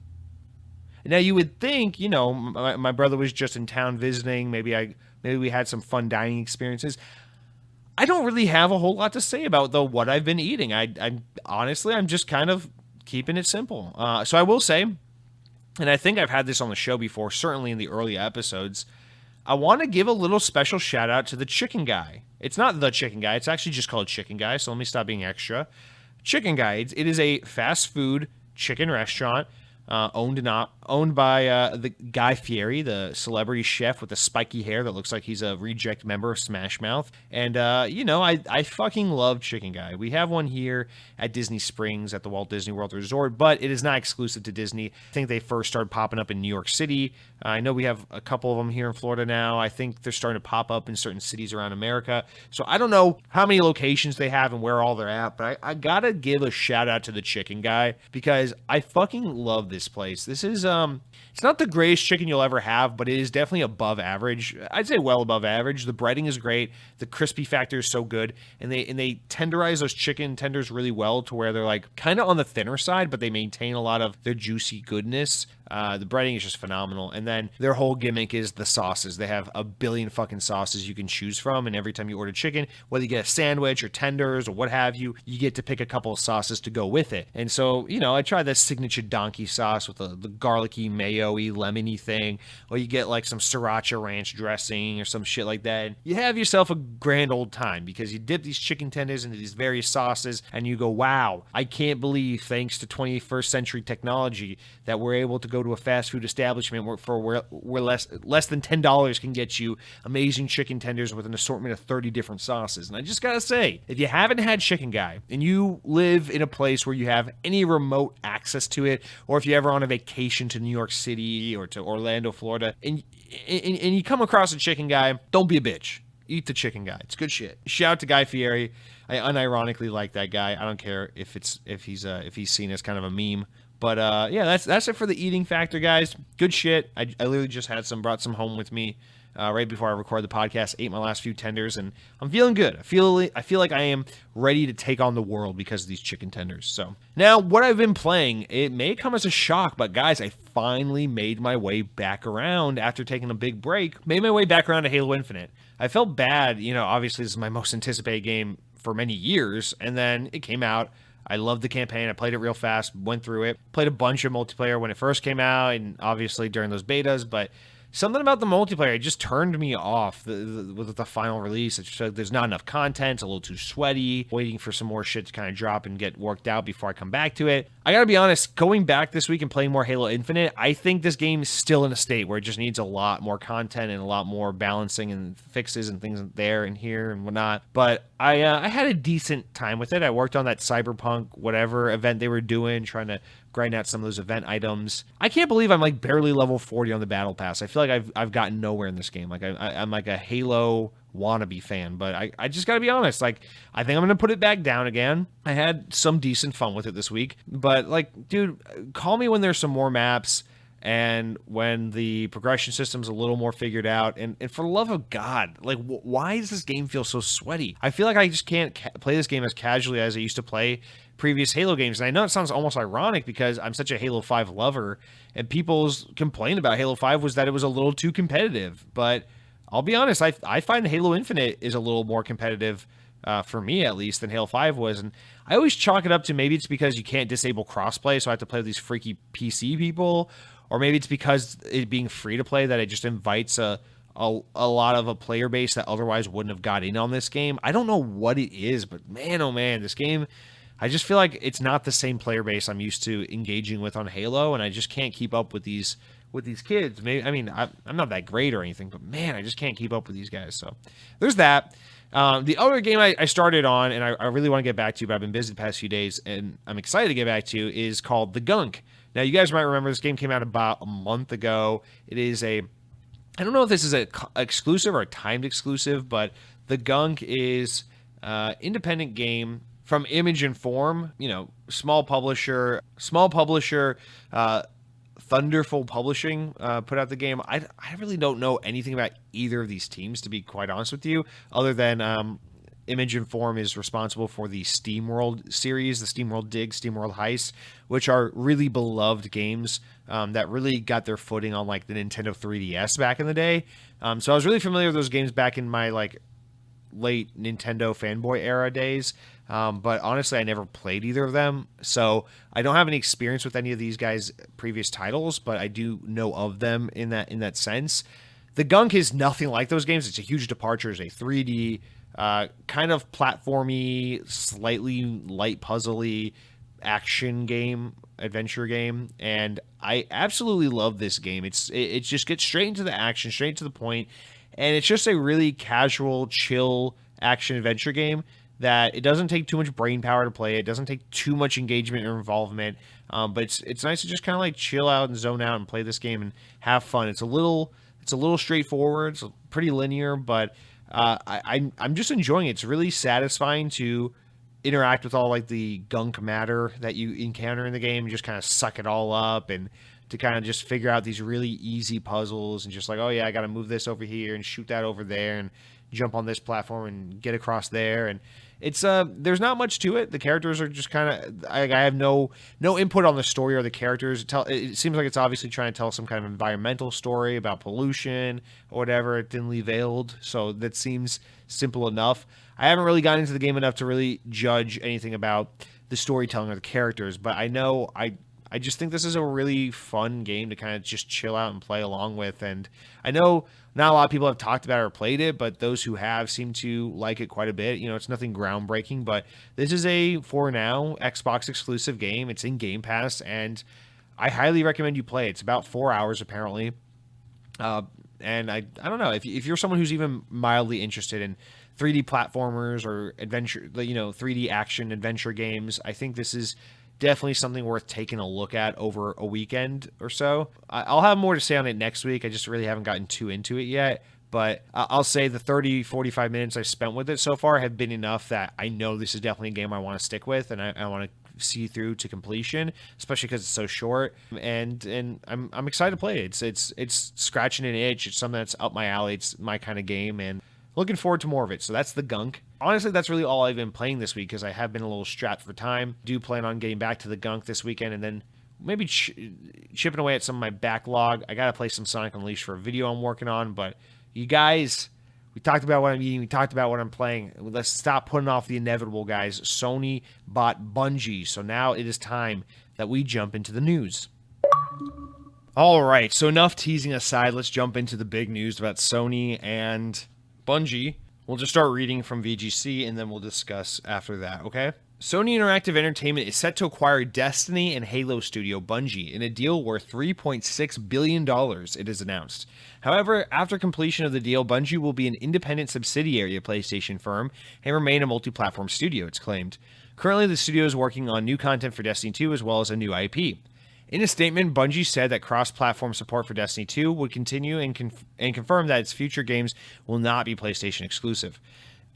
Now, you would think, my brother was just in town visiting. Maybe we had some fun dining experiences. I don't really have a whole lot to say about, though, what I've been eating. I'm honestly, I'm just kind of keeping it simple. So I will say, and I think I've had this on the show before, certainly in the early episodes, I want to give a little special shout out to the Chicken Guy. It's not the Chicken Guy. It's actually just called Chicken Guy, so let me stop being extra. Chicken Guy, it is a fast food chicken restaurant. owned by the Guy Fieri, the celebrity chef with the spiky hair that looks like he's a reject member of Smash Mouth. And I fucking love Chicken Guy. We have one here at Disney Springs at the Walt Disney World Resort, but it is not exclusive to Disney. I think they first started popping up in New York City. I know we have a couple of them here in Florida now. I think they're starting to pop up in certain cities around America. So I don't know how many locations they have and where all they're at, but I gotta give a shout out to the Chicken Guy because I fucking love this place. This is it's not the greatest chicken you'll ever have, but it is definitely above average. I'd say well above average. The breading is great. The crispy factor is so good, and they tenderize those chicken tenders really well to where they're like kind of on the thinner side, but they maintain a lot of their juicy goodness. The breading is just phenomenal. And then their whole gimmick is the sauces. They have a billion fucking sauces you can choose from. And every time you order chicken, whether you get a sandwich or tenders or what have you, you get to pick a couple of sauces to go with it. And so, I tried that signature donkey sauce with the garlicky, mayo-y, lemony thing. Or you get like some sriracha ranch dressing or some shit like that. You have yourself a grand old time because you dip these chicken tenders into these various sauces and you go, wow, I can't believe thanks to 21st century technology that we're able to go to a fast food establishment where less than $10 can get you amazing chicken tenders with an assortment of 30 different sauces. And I just gotta say, if you haven't had Chicken Guy and you live in a place where you have any remote access to it, or if you're ever on a vacation to New York City or to Orlando, Florida, and you come across a Chicken Guy, don't be a bitch. Eat the Chicken Guy. It's good shit. Shout out to Guy Fieri. I unironically like that guy. I don't care if he's seen as kind of a meme. But yeah, that's it for the eating factor, guys. Good shit. I literally just brought some home with me right before I recorded the podcast. Ate my last few tenders, and I'm feeling good. I feel like I am ready to take on the world because of these chicken tenders. So now, what I've been playing, it may come as a shock, but guys, I finally made my way back around after taking a big break. Made my way back around to Halo Infinite. I felt bad, obviously this is my most anticipated game for many years, and then it came out. I loved the campaign. I played it real fast, went through it, played a bunch of multiplayer when it first came out, and obviously during those betas, but something about the multiplayer, it just turned me off with the final release. It's just like there's not enough content. It's a little too sweaty. Waiting for some more shit to kind of drop and get worked out before I come back to it. I gotta be honest, going back this week and playing more Halo Infinite, I think this game is still in a state where it just needs a lot more content and a lot more balancing and fixes and things there and here and whatnot. But I had a decent time with it. I worked on that Cyberpunk whatever event they were doing, trying to grind out some of those event items. I can't believe I'm like barely level 40 on the battle pass. I feel like I've gotten nowhere in this game. Like I'm like a Halo wannabe fan, but I just gotta be honest. Like I think I'm gonna put it back down again. I had some decent fun with it this week, but like, dude, call me when there's some more maps and when the progression system's a little more figured out. And for the love of God, like why does this game feel so sweaty? I feel like I just can't play this game as casually as I used to play previous Halo games. And I know it sounds almost ironic because I'm such a Halo 5 lover, and people's complaint about Halo 5 was that it was a little too competitive. But I'll be honest, I find Halo Infinite is a little more competitive, for me at least, than Halo 5 was. And I always chalk it up to maybe it's because you can't disable crossplay, so I have to play with these freaky PC people, or maybe it's because it being free to play that it just invites a lot of a player base that otherwise wouldn't have got in on this game. I don't know what it is, but man, oh man, this game, I just feel like it's not the same player base I'm used to engaging with on Halo, and I just can't keep up with these kids. Maybe I'm not that great or anything, but man, I just can't keep up with these guys. So there's that. The other game I started on, and I really want to get back to, but I've been busy the past few days, and I'm excited to get back to, is called The Gunk. Now, you guys might remember this game came out about a month ago. It is I don't know if this is an exclusive or a timed exclusive, but The Gunk is an independent game from Image and Form, small publisher, Thunderful Publishing put out the game. I really don't know anything about either of these teams, to be quite honest with you, other than Image and Form is responsible for the SteamWorld series, the SteamWorld Dig, SteamWorld Heist, which are really beloved games that really got their footing on like the Nintendo 3DS back in the day. So I was really familiar with those games back in my like late Nintendo fanboy era days. But honestly, I never played either of them, so I don't have any experience with any of these guys' previous titles, but I do know of them in that sense. The Gunk is nothing like those games. It's a huge departure. It's a 3D kind of platformy, slightly light puzzly action game, adventure game, and I absolutely love this game. It just gets straight into the action, straight to the point, and it's just a really casual, chill action adventure game that it doesn't take too much brain power to play. It doesn't take too much engagement or involvement, but it's nice to just kind of like chill out and zone out and play this game and have fun. It's a little straightforward. It's pretty linear, but I'm just enjoying it. It's really satisfying to interact with all like the gunk matter that you encounter in the game and just kind of suck it all up, and to kind of just figure out these really easy puzzles and just like, oh yeah, I got to move this over here and shoot that over there and jump on this platform and get across there. And it's there's not much to it. The characters are just kind of, I have no input on the story or the characters. It seems like it's obviously trying to tell some kind of environmental story about pollution or whatever, thinly veiled, so that seems simple enough. I haven't really gotten into the game enough to really judge anything about the storytelling or the characters, but I know I just think this is a really fun game to kind of just chill out and play along with. And I know not a lot of people have talked about it or played it, but those who have seem to like it quite a bit. You know, it's nothing groundbreaking, but this is a, for now, Xbox exclusive game. It's in Game Pass, and I highly recommend you play it. It's about 4 hours, apparently. And I don't know, if you're someone who's even mildly interested in 3D platformers or adventure, 3D action adventure games, I think this is definitely something worth taking a look at over a weekend or so. I'll have more to say on it next week. I just really haven't gotten too into it yet. But I'll say the 30, 45 minutes I've spent with it so far have been enough that I know this is definitely a game I want to stick with, and I want to see through to completion, especially because it's so short. And I'm excited to play it. It's scratching an itch. It's something that's up my alley. It's my kind of game, and looking forward to more of it. So that's the gunk. Honestly, that's really all I've been playing this week because I have been a little strapped for time. Do plan on getting back to the gunk this weekend and then maybe chipping away at some of my backlog. I got to play some Sonic Unleashed for a video I'm working on. But you guys, we talked about what I'm eating. We talked about what I'm playing. Let's stop putting off the inevitable, guys. Sony bought Bungie. So now it is time that we jump into the news. All right, so enough teasing aside. Let's jump into the big news about Sony and Bungie. We'll just start reading from VGC and then we'll discuss after that, okay? Sony Interactive Entertainment is set to acquire Destiny and Halo studio Bungie in a deal worth $3.6 billion, it is announced. However, after completion of the deal, Bungie will be an independent subsidiary of PlayStation firm and remain a multi-platform studio, it's claimed. Currently, the studio is working on new content for Destiny 2 as well as a new IP. In a statement, Bungie said that cross-platform support for Destiny 2 would continue and confirm that its future games will not be PlayStation exclusive.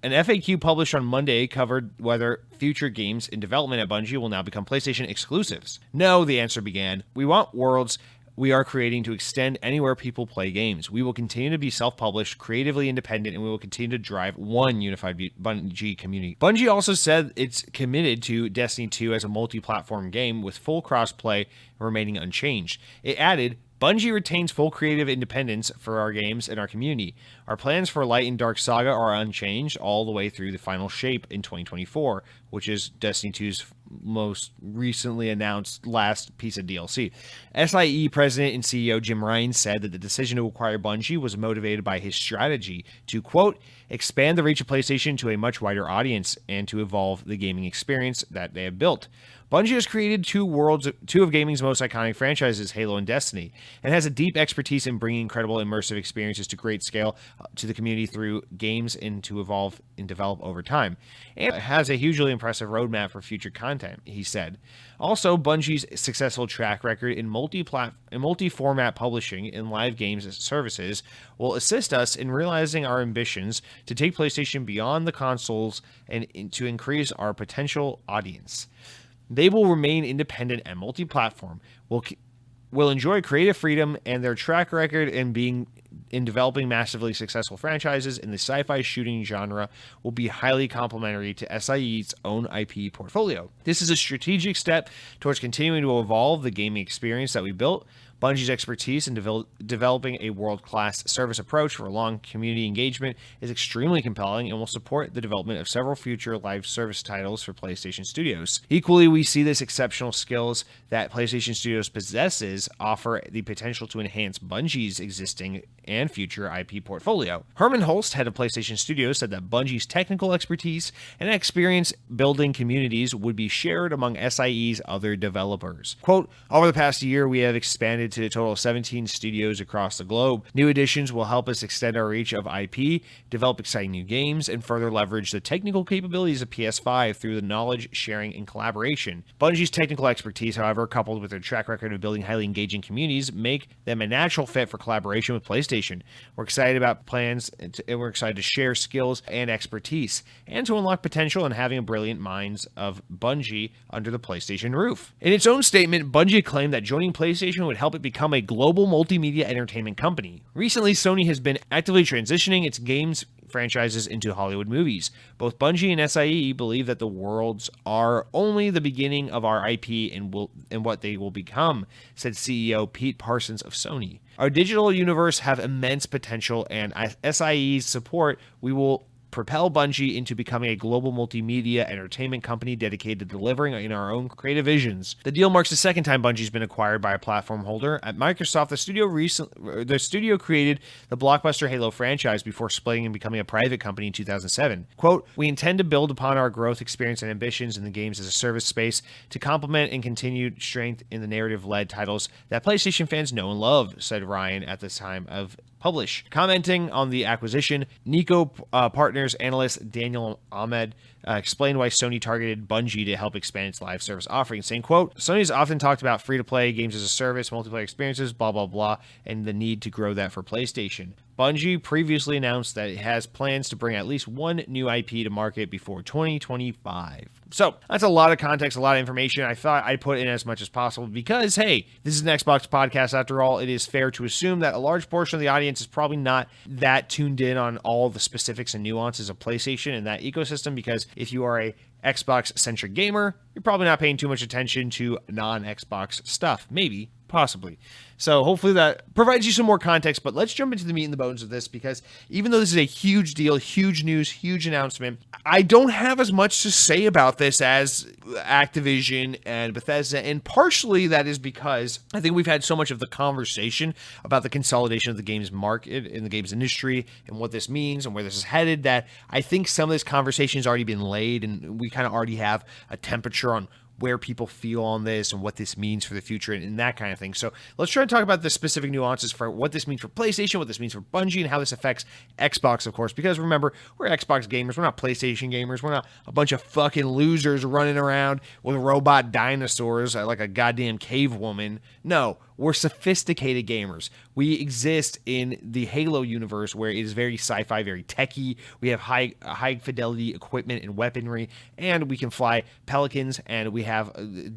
An FAQ published on Monday covered whether future games in development at Bungie will now become PlayStation exclusives. No, the answer began. We want worlds we are creating to extend anywhere people play games. We will continue to be self-published, creatively independent, and we will continue to drive one unified Bungie community. Bungie also said it's committed to Destiny 2 as a multi-platform game with full cross-play remaining unchanged. It added, Bungie retains full creative independence for our games and our community. Our plans for Light and Dark Saga are unchanged all the way through the final shape in 2024, which is Destiny 2's most recently announced last piece of DLC. SIE President and CEO Jim Ryan said that the decision to acquire Bungie was motivated by his strategy to, quote, expand the reach of PlayStation to a much wider audience and to evolve the gaming experience that they have built. Bungie has created two of gaming's most iconic franchises, Halo and Destiny, and has a deep expertise in bringing incredible immersive experiences to great scale to the community through games and to evolve and develop over time. And it has a hugely impressive roadmap for future content, he said. Also, Bungie's successful track record in multi-format publishing and live games services will assist us in realizing our ambitions to take PlayStation beyond the consoles and to increase our potential audience. They will remain independent and multi-platform, will enjoy creative freedom, and their track record in developing massively successful franchises in the sci-fi shooting genre will be highly complementary to SIE's own IP portfolio. This is a strategic step towards continuing to evolve the gaming experience that we built. Bungie's expertise in developing a world-class service approach for long community engagement is extremely compelling and will support the development of several future live service titles for PlayStation Studios. Equally, we see this exceptional skills that PlayStation Studios possesses offer the potential to enhance Bungie's existing and future IP portfolio. Herman Holst, head of PlayStation Studios, said that Bungie's technical expertise and experience building communities would be shared among SIE's other developers. Quote, over the past year, we have expanded to a total of 17 studios across the globe. New additions will help us extend our reach of IP, develop exciting new games, and further leverage the technical capabilities of PS5 through the knowledge sharing and collaboration. Bungie's technical expertise, however, coupled with their track record of building highly engaging communities, make them a natural fit for collaboration with PlayStation. We're excited about plans, and we're excited to share skills and expertise, and to unlock potential in having a brilliant minds of Bungie under the PlayStation roof. In its own statement, Bungie claimed that joining PlayStation would help it become a global multimedia entertainment company. Recently, Sony has been actively transitioning its games franchises into Hollywood movies. Both Bungie and SIE believe that the worlds are only the beginning of our IP and what they will become, said CEO Pete Parsons of Sony. Our digital universe have immense potential, and SIE's support, we will propel Bungie into becoming a global multimedia entertainment company dedicated to delivering in our own creative visions. The deal marks the second time Bungie's been acquired by a platform holder. At Microsoft, the studio created the blockbuster Halo franchise before splitting and becoming a private company in 2007. Quote, we intend to build upon our growth experience and ambitions in the games as a service space to complement and continued strength in the narrative-led titles that PlayStation fans know and love, said Ryan at the time of publish. Commenting on the acquisition, Nico Partners analyst Daniel Ahmed explained why Sony targeted Bungie to help expand its live service offering, saying, quote, Sony's often talked about free-to-play, games as a service, multiplayer experiences, blah, blah, blah, and the need to grow that for PlayStation. Bungie previously announced that it has plans to bring at least one new IP to market before 2025. So that's a lot of context, a lot of information. I thought I'd put in as much as possible because, hey, this is an Xbox podcast after all. It is fair to assume that a large portion of the audience is probably not that tuned in on all the specifics and nuances of PlayStation and that ecosystem, because if you are a Xbox-centric gamer, you're probably not paying too much attention to non-Xbox stuff. Maybe. Possibly. So hopefully that provides you some more context, but let's jump into the meat and the bones of this, because even though this is a huge deal, huge news, huge announcement, I don't have as much to say about this as Activision and Bethesda, and partially that is because I think we've had so much of the conversation about the consolidation of the games market in the games industry and what this means and where this is headed, that I think some of this conversation has already been laid, and we kind of already have a temperature on where people feel on this and what this means for the future and that kind of thing. So let's try to talk about the specific nuances for what this means for PlayStation, what this means for Bungie, and how this affects Xbox, of course, because remember, we're Xbox gamers. We're not PlayStation gamers. We're not a bunch of fucking losers running around with robot dinosaurs like a goddamn cave woman. No, we're sophisticated gamers. We exist in the Halo universe where it is very sci-fi, very techy. We have high fidelity equipment and weaponry, and we can fly pelicans, and we have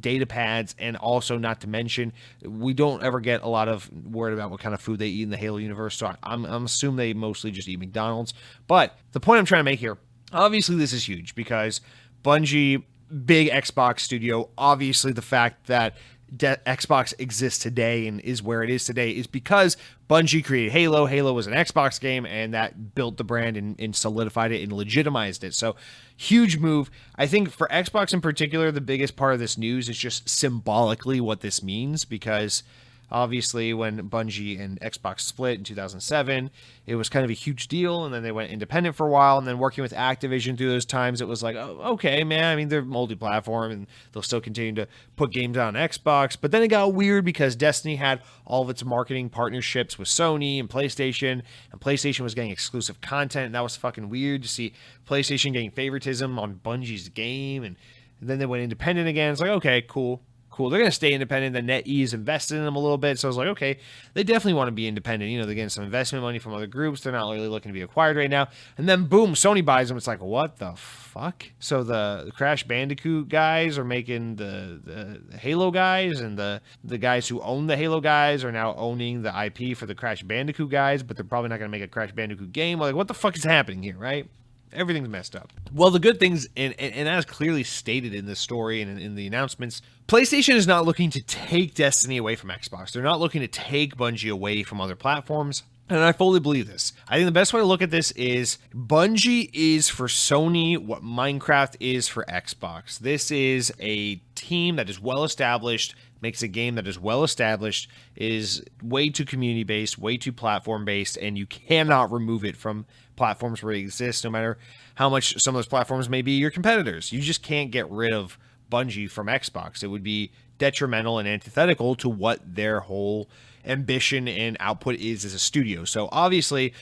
data pads, and also, not to mention, we don't ever get a lot of word about what kind of food they eat in the Halo universe, so I'm assuming they mostly just eat McDonald's. But the point I'm trying to make here, obviously this is huge because Bungie, big Xbox studio, obviously the fact that Xbox exists today and is where it is today is because Bungie created Halo. Halo was an Xbox game, and that built the brand and solidified it and legitimized it. So, huge move. I think for Xbox in particular, the biggest part of this news is just symbolically what this means, because obviously when Bungie and Xbox split in 2007, it was kind of a huge deal, and then they went independent for a while, and then working with Activision through those times, it was like, oh, okay, man, I mean, they're multi-platform, and they'll still continue to put games out on Xbox, but then it got weird because Destiny had all of its marketing partnerships with Sony and PlayStation was getting exclusive content, and that was fucking weird to see PlayStation getting favoritism on Bungie's game, and then they went independent again. It's like, okay, cool. They're going to stay independent. The NetEase invested in them a little bit. So I was like, okay, they definitely want to be independent. You know, they're getting some investment money from other groups. They're not really looking to be acquired right now. And then boom, Sony buys them. It's like, what the fuck? So the Crash Bandicoot guys are making the Halo guys, and the guys who own the Halo guys are now owning the IP for the Crash Bandicoot guys, but they're probably not going to make a Crash Bandicoot game. Like, what the fuck is happening here, right? Everything's messed up. Well, the good things, and as clearly stated in the story and in the announcements, PlayStation is not looking to take Destiny away from Xbox. They're not looking to take Bungie away from other platforms. And I fully believe this. I think the best way to look at this is Bungie is for Sony what Minecraft is for Xbox. This is a team that is well established, makes a game that is well established, is way too community based, way too platform based, and you cannot remove it from platforms where it exists, no matter how much some of those platforms may be your competitors. You just can't get rid of Bungie from Xbox. It would be detrimental and antithetical to what their whole ambition and output is as a studio. So obviously,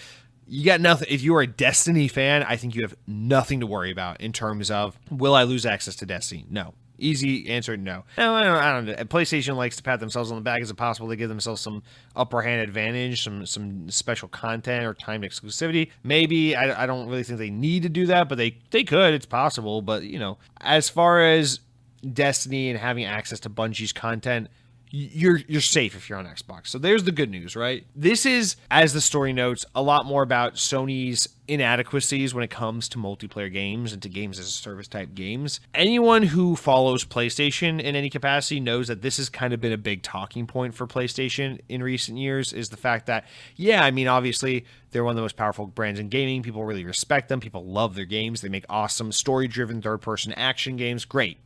you got nothing. If you are a Destiny fan, I think you have nothing to worry about in terms of, will I lose access to Destiny? No. Easy answer, no. No, I don't know. PlayStation likes to pat themselves on the back. Is it possible to give themselves some upper hand advantage, some special content or timed exclusivity? Maybe. I don't really think they need to do that, but they could. It's possible. But, as far as Destiny and having access to Bungie's content, you're safe if you're on Xbox. So there's the good news, right? This is, as the story notes, a lot more about Sony's inadequacies when it comes to multiplayer games and to games as a service type games. Anyone who follows PlayStation in any capacity knows that this has kind of been a big talking point for PlayStation in recent years, is the fact that, obviously they're one of the most powerful brands in gaming. People really respect them. People love their games. They make awesome story-driven third-person action games. Great.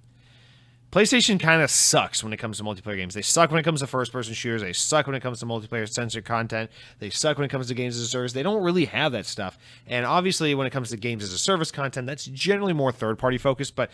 PlayStation kind of sucks when it comes to multiplayer games. They suck when it comes to first-person shooters. They suck when it comes to multiplayer censored content. They suck when it comes to games as a service. They don't really have that stuff. And obviously, when it comes to games as a service content, that's generally more third-party focused. But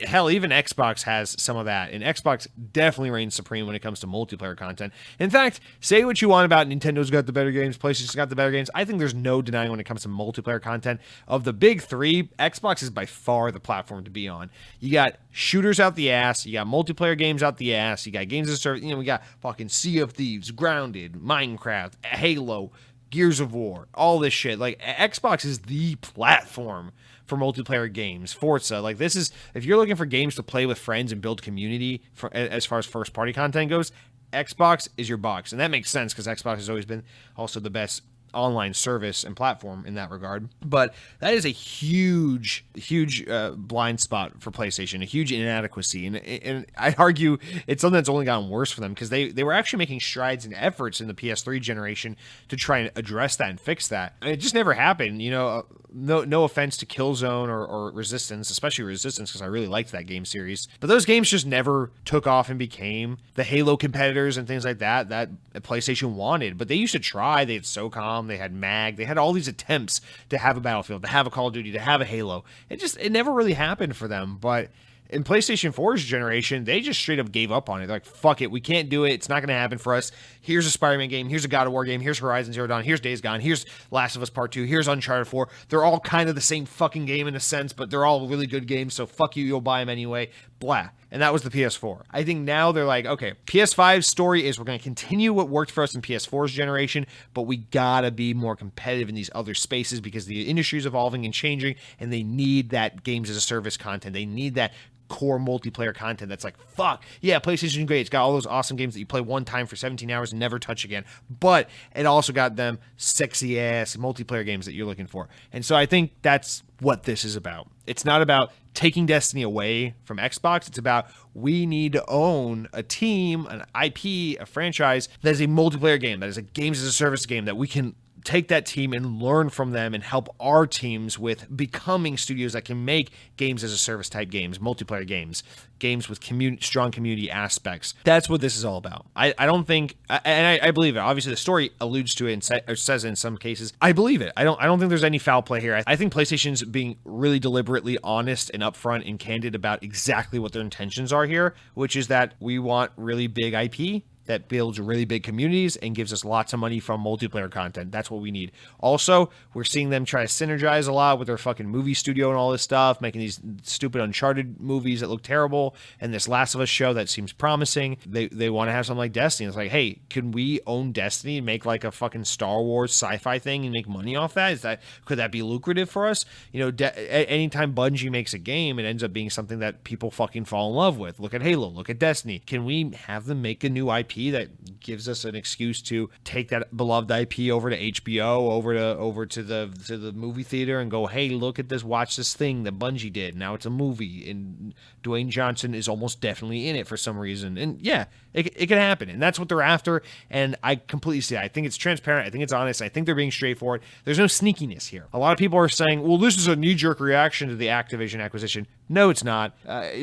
hell, even Xbox has some of that. And Xbox definitely reigns supreme when it comes to multiplayer content. In fact, say what you want about Nintendo's got the better games, PlayStation's got the better games. I think there's no denying when it comes to multiplayer content. Of the big three, Xbox is by far the platform to be on. You got shooters out the ass. You got multiplayer games out the ass. You got games as a service. We got fucking Sea of Thieves, Grounded, Minecraft, Halo, Gears of War, all this shit. Like, Xbox is the platform for multiplayer games. Forza, like, this is, if you're looking for games to play with friends and build community as far as first party content goes, Xbox is your box. And that makes sense because Xbox has always been also the best online service and platform in that regard. But that is a huge blind spot for PlayStation, a huge inadequacy. And I'd argue it's something that's only gotten worse for them, because they were actually making strides and efforts in the PS3 generation to try and address that and fix that. And it just never happened. No offense to Killzone or Resistance, especially Resistance, because I really liked that game series. But those games just never took off and became the Halo competitors and things like that PlayStation wanted. But they used to try. They had SOCOM, they had MAG, they had all these attempts to have a Battlefield, to have a Call of Duty, to have a Halo. It never really happened for them. But in PlayStation 4's generation, they just straight up gave up on it. They're like, fuck it, we can't do it. It's not going to happen for us. Here's a Spider-Man game. Here's a God of War game. Here's Horizon Zero Dawn. Here's Days Gone. Here's Last of Us Part 2. Here's Uncharted 4. They're all kind of the same fucking game in a sense, but they're all really good games, so fuck you, you'll buy them anyway. Blah. And that was the PS4. I think now they're like, okay, PS5's story is we're going to continue what worked for us in PS4's generation, but we gotta be more competitive in these other spaces because the industry's evolving and changing, and they need that games as a service content. They need that core multiplayer content that's like, fuck, yeah, PlayStation's great. It's got all those awesome games that you play one time for 17 hours and never touch again. But it also got them sexy-ass multiplayer games that you're looking for. And so I think that's what this is about. It's not about taking Destiny away from Xbox. It's about, we need to own a team, an IP, a franchise that is a multiplayer game, that is a games as a service game, that we can take that team and learn from them and help our teams with becoming studios that can make games as a service type games, multiplayer games with strong community aspects. That's what this is all about. I don't think, and I believe it. Obviously, the story alludes to it and says it in some cases. I believe it. I don't think there's any foul play here. I think PlayStation's being really deliberately honest and upfront and candid about exactly what their intentions are here, which is that we want really big IP that builds really big communities and gives us lots of money from multiplayer content. That's what we need. Also, we're seeing them try to synergize a lot with their fucking movie studio and all this stuff, making these stupid Uncharted movies that look terrible, and this Last of Us show that seems promising. They want to have something like Destiny. It's like, hey, can we own Destiny and make like a fucking Star Wars sci-fi thing and make money off that? Could that be lucrative for us? Anytime Bungie makes a game, it ends up being something that people fucking fall in love with. Look at Halo, look at Destiny. Can we have them make a new IP IP that gives us an excuse to take that beloved IP over to HBO, over to the movie theater and go, hey, look at this, watch this thing that Bungie did. Now it's a movie, and Dwayne Johnson is almost definitely in it for some reason. And yeah, it can happen, and that's what they're after. And I completely see it. I think it's transparent. I think it's honest. I think they're being straightforward. There's no sneakiness here. A lot of people are saying, well, this is a knee-jerk reaction to the Activision acquisition. No, it's not.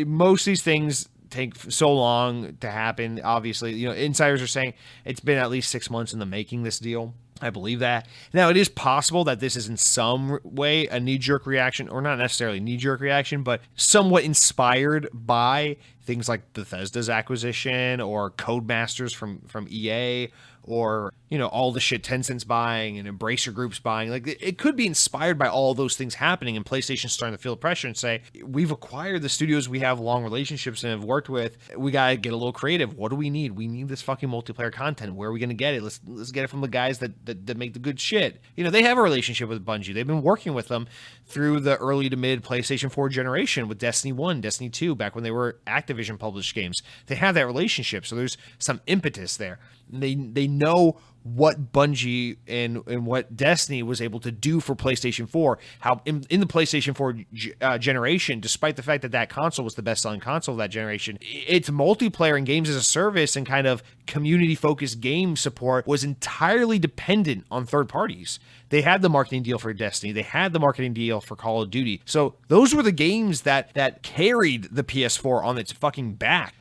Most of these things take so long to happen. Obviously, insiders are saying it's been at least 6 months in the making, this deal. I believe that. Now, it is possible that this is in some way a knee-jerk reaction, or not necessarily knee-jerk reaction, but somewhat inspired by things like Bethesda's acquisition or Codemasters from EA, or all the shit Tencent's buying and Embracer Group's buying. Like, it could be inspired by all those things happening, and PlayStation starting to feel pressure and say, we've acquired the studios we have long relationships and have worked with. We gotta get a little creative. What do we need? We need this fucking multiplayer content. Where are we gonna get it? Let's get it from the guys that make the good shit. They have a relationship with Bungie. They've been working with them through the early to mid PlayStation 4 generation with Destiny 1, Destiny 2, back when they were Activision published games. They have that relationship, so there's some impetus there. They know what Bungie and what Destiny was able to do for PlayStation 4, how in the PlayStation 4 generation, despite the fact that that console was the best-selling console of that generation, its multiplayer and games as a service and kind of community-focused game support was entirely dependent on third parties. They had the marketing deal for Destiny. They had the marketing deal for Call of Duty. So those were the games that carried the PS4 on its fucking back.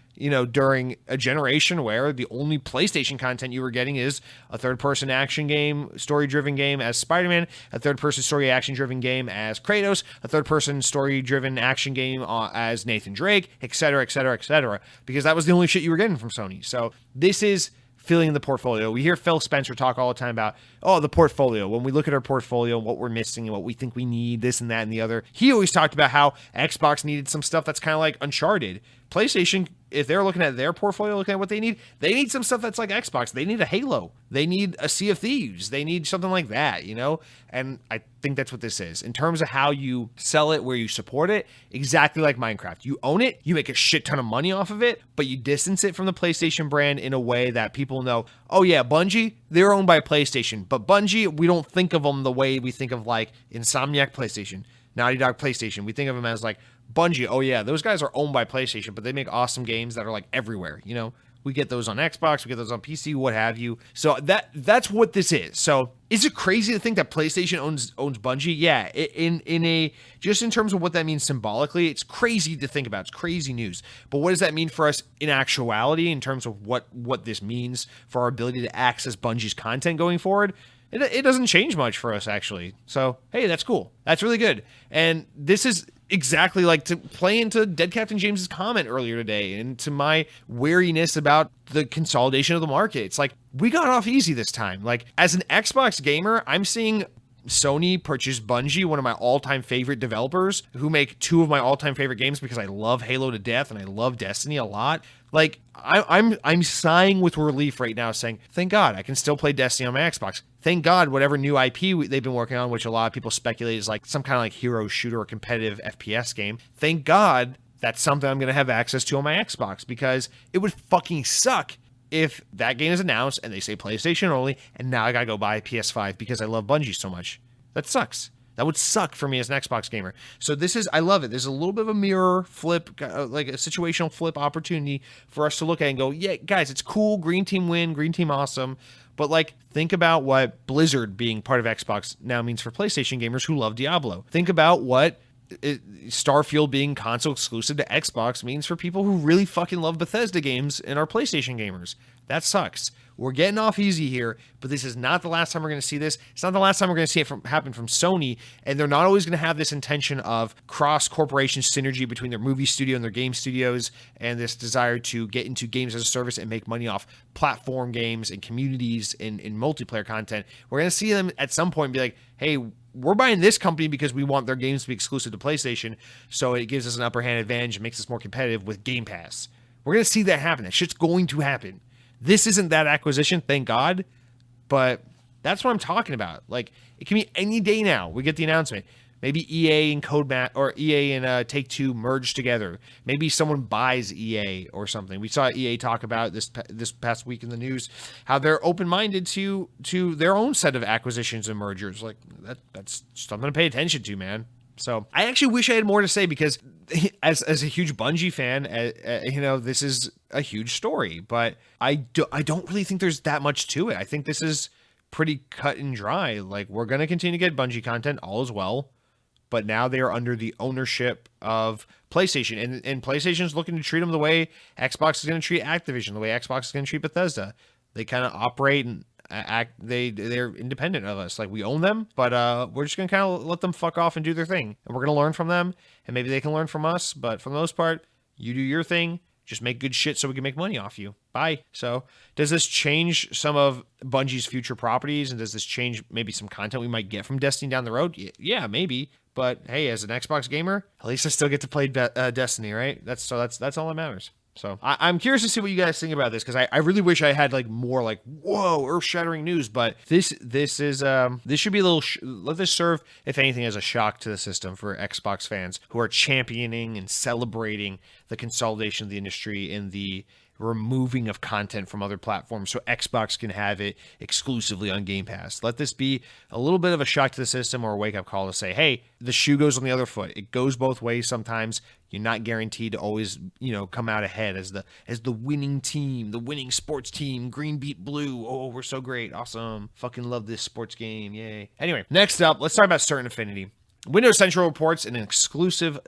During a generation where the only PlayStation content you were getting is a third-person action game, story-driven game as Spider-Man, a third-person story action-driven game as Kratos, a third-person story-driven action game as Nathan Drake, etc., etc., etc., because that was the only shit you were getting from Sony. So this is filling the portfolio. We hear Phil Spencer talk all the time about, the portfolio. When we look at our portfolio, what we're missing and what we think we need, this and that and the other. He always talked about how Xbox needed some stuff that's kind of like Uncharted. PlayStation, if they're looking at their portfolio, looking at what they need some stuff that's like Xbox. They need a Halo. They need a Sea of Thieves. They need something like that, And I think that's what this is. In terms of how you sell it, where you support it, exactly like Minecraft. You own it, you make a shit ton of money off of it, but you distance it from the PlayStation brand in a way that people know, oh yeah, Bungie, they're owned by PlayStation. But Bungie, we don't think of them the way we think of like Insomniac PlayStation, Naughty Dog PlayStation. We think of them as like Bungie. Oh yeah, those guys are owned by PlayStation, but they make awesome games that are like everywhere. We get those on Xbox, we get those on PC, what have you. So that's what this is. So is it crazy to think that PlayStation owns Bungie? Yeah, just in terms of what that means symbolically, it's crazy to think about. It's crazy news. But what does that mean for us in actuality in terms of what this means for our ability to access Bungie's content going forward? It doesn't change much for us, actually. So, hey, that's cool. That's really good. And this is exactly like to play into Dead Captain James's comment earlier today and to my wariness about the consolidation of the market. It's like, we got off easy this time. Like, as an Xbox gamer, I'm seeing Sony purchase Bungie, one of my all-time favorite developers, who make two of my all-time favorite games because I love Halo to death and I love Destiny a lot. Like, I'm sighing with relief right now, saying, thank God I can still play Destiny on my Xbox. Thank God whatever new IP they've been working on, which a lot of people speculate is like some kind of like hero shooter or competitive FPS game. Thank God that's something I'm going to have access to on my Xbox, because it would fucking suck if that game is announced and they say PlayStation only, and now I gotta go buy a PS5 because I love Bungie so much. That sucks. That would suck for me as an Xbox gamer. So I love it. There's a little bit of a mirror flip, like a situational flip opportunity for us to look at and go, yeah, guys, it's cool. Green team win, green team awesome. But like, think about what Blizzard being part of Xbox now means for PlayStation gamers who love Diablo. Think about what Starfield being console exclusive to Xbox means for people who really fucking love Bethesda games and are PlayStation gamers. That sucks. We're getting off easy here, but this is not the last time we're going to see this. It's not the last time we're going to see it happen from Sony, and they're not always going to have this intention of cross-corporation synergy between their movie studio and their game studios, and this desire to get into games as a service and make money off platform games and communities and multiplayer content. We're going to see them at some point be like, hey, we're buying this company because we want their games to be exclusive to PlayStation, so it gives us an upper hand advantage and makes us more competitive with Game Pass. We're going to see that happen. That shit's going to happen. This isn't that acquisition, thank God, but that's what I'm talking about. Like, it can be any day now. We get the announcement. Maybe EA and or EA and Take-Two merge together. Maybe someone buys EA or something. We saw EA talk about this past week in the news how they're open-minded to their own set of acquisitions and mergers. Like that's something to pay attention to, man. So I actually wish I had more to say because as a huge Bungie fan, this is a huge story, but I don't really think there's that much to it. I think this is pretty cut and dry. Like, we're going to continue to get Bungie content, all is well, but now they are under the ownership of PlayStation, and PlayStation is looking to treat them the way Xbox is going to treat Activision, the way Xbox is going to treat Bethesda. They kind of operate and they're independent of us. Like, we own them, but we're just gonna kind of let them fuck off and do their thing, and we're gonna learn from them, and maybe they can learn from us. But for the most part, you do your thing. Just make good shit so we can make money off you. Bye. So, does this change some of Bungie's future properties, and does this change maybe some content we might get from Destiny down the road? Yeah, maybe. But hey, as an Xbox gamer, at least I still get to play Destiny, right? That's all that matters. So I'm curious to see what you guys think about this, because I really wish I had like more like whoa earth-shattering news, but this should be a little let this serve, if anything, as a shock to the system for Xbox fans who are championing and celebrating the consolidation of the industry and the removing of content from other platforms so Xbox can have it exclusively on Game Pass. Let this be a little bit of a shock to the system or a wake-up call to say, hey, the shoe goes on the other foot. It goes both ways sometimes. You're not guaranteed to always, come out ahead as the winning team, the winning sports team, green beat blue. Oh, we're so great. Awesome. Fucking love this sports game. Yay. Anyway, next up, let's talk about Certain Affinity. Windows Central reports in an exclusive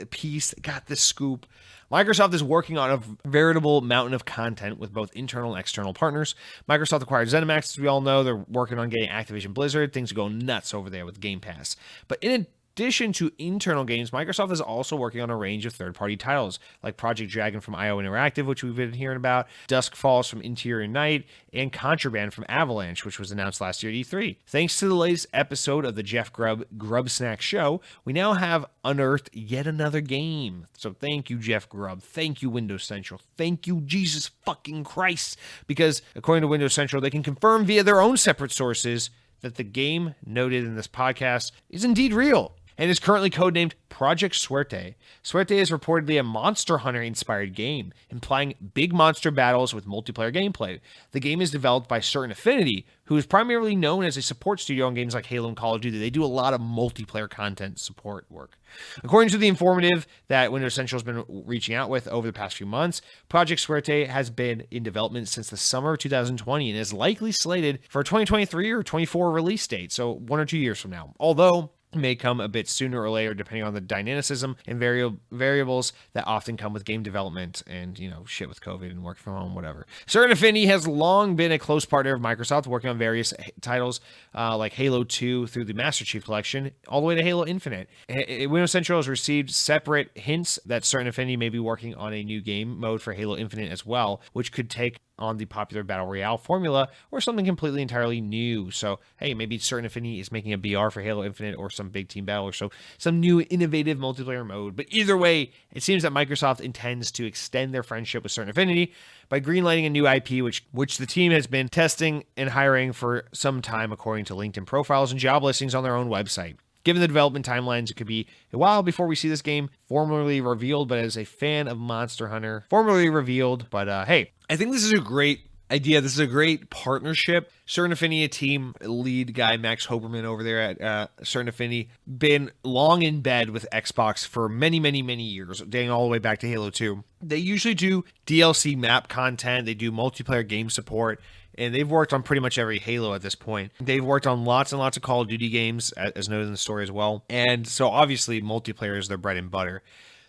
piece that got this scoop. Microsoft is working on a veritable mountain of content with both internal and external partners. Microsoft acquired ZeniMax, as we all know. They're working on getting Activision Blizzard. Things are going nuts over there with Game Pass. But in addition to internal games, Microsoft is also working on a range of third-party titles, like Project Dragon from IO Interactive, which we've been hearing about, Dusk Falls from Interior Night, and Contraband from Avalanche, which was announced last year at E3. Thanks to the latest episode of the Jeff Grubb Snack Show, we now have unearthed yet another game. So thank you, Jeff Grubb. Thank you, Windows Central. Thank you, Jesus fucking Christ. Because according to Windows Central, they can confirm via their own separate sources that the game noted in this podcast is indeed real and is currently codenamed Project Suerte. Suerte is reportedly a Monster Hunter-inspired game, implying big monster battles with multiplayer gameplay. The game is developed by Certain Affinity, who is primarily known as a support studio on games like Halo and Call of Duty. They do a lot of multiplayer content support work. According to the informative that Windows Central has been reaching out with over the past few months, Project Suerte has been in development since the summer of 2020 and is likely slated for a 2023 or 24 release date, so 1 or 2 years from now. Although may come a bit sooner or later, depending on the dynamicism and variables that often come with game development and, shit with COVID and work from home, whatever. Certain Affinity has long been a close partner of Microsoft, working on various titles like Halo 2 through the Master Chief Collection, all the way to Halo Infinite. Windows Central has received separate hints that Certain Affinity may be working on a new game mode for Halo Infinite as well, which could take on the popular Battle Royale formula or something completely entirely new. So, hey, maybe Certain Affinity is making a BR for Halo Infinite or some big team battle or so, some new innovative multiplayer mode. But either way, it seems that Microsoft intends to extend their friendship with Certain Affinity by greenlighting a new IP, which the team has been testing and hiring for some time, according to LinkedIn profiles and job listings on their own website. Given the development timelines, it could be a while before we see this game formally revealed, but as a fan of Monster Hunter, formally revealed. But hey, I think this is a great idea. This is a great partnership. Certain Affinity team lead guy Max Hoberman over there at Certain Affinity been long in bed with Xbox for many, many, many years, dating all the way back to Halo 2. They usually do DLC map content. They do multiplayer game support. And they've worked on pretty much every Halo at this point. They've worked on lots and lots of Call of Duty games, as noted in the story as well. And so obviously multiplayer is their bread and butter.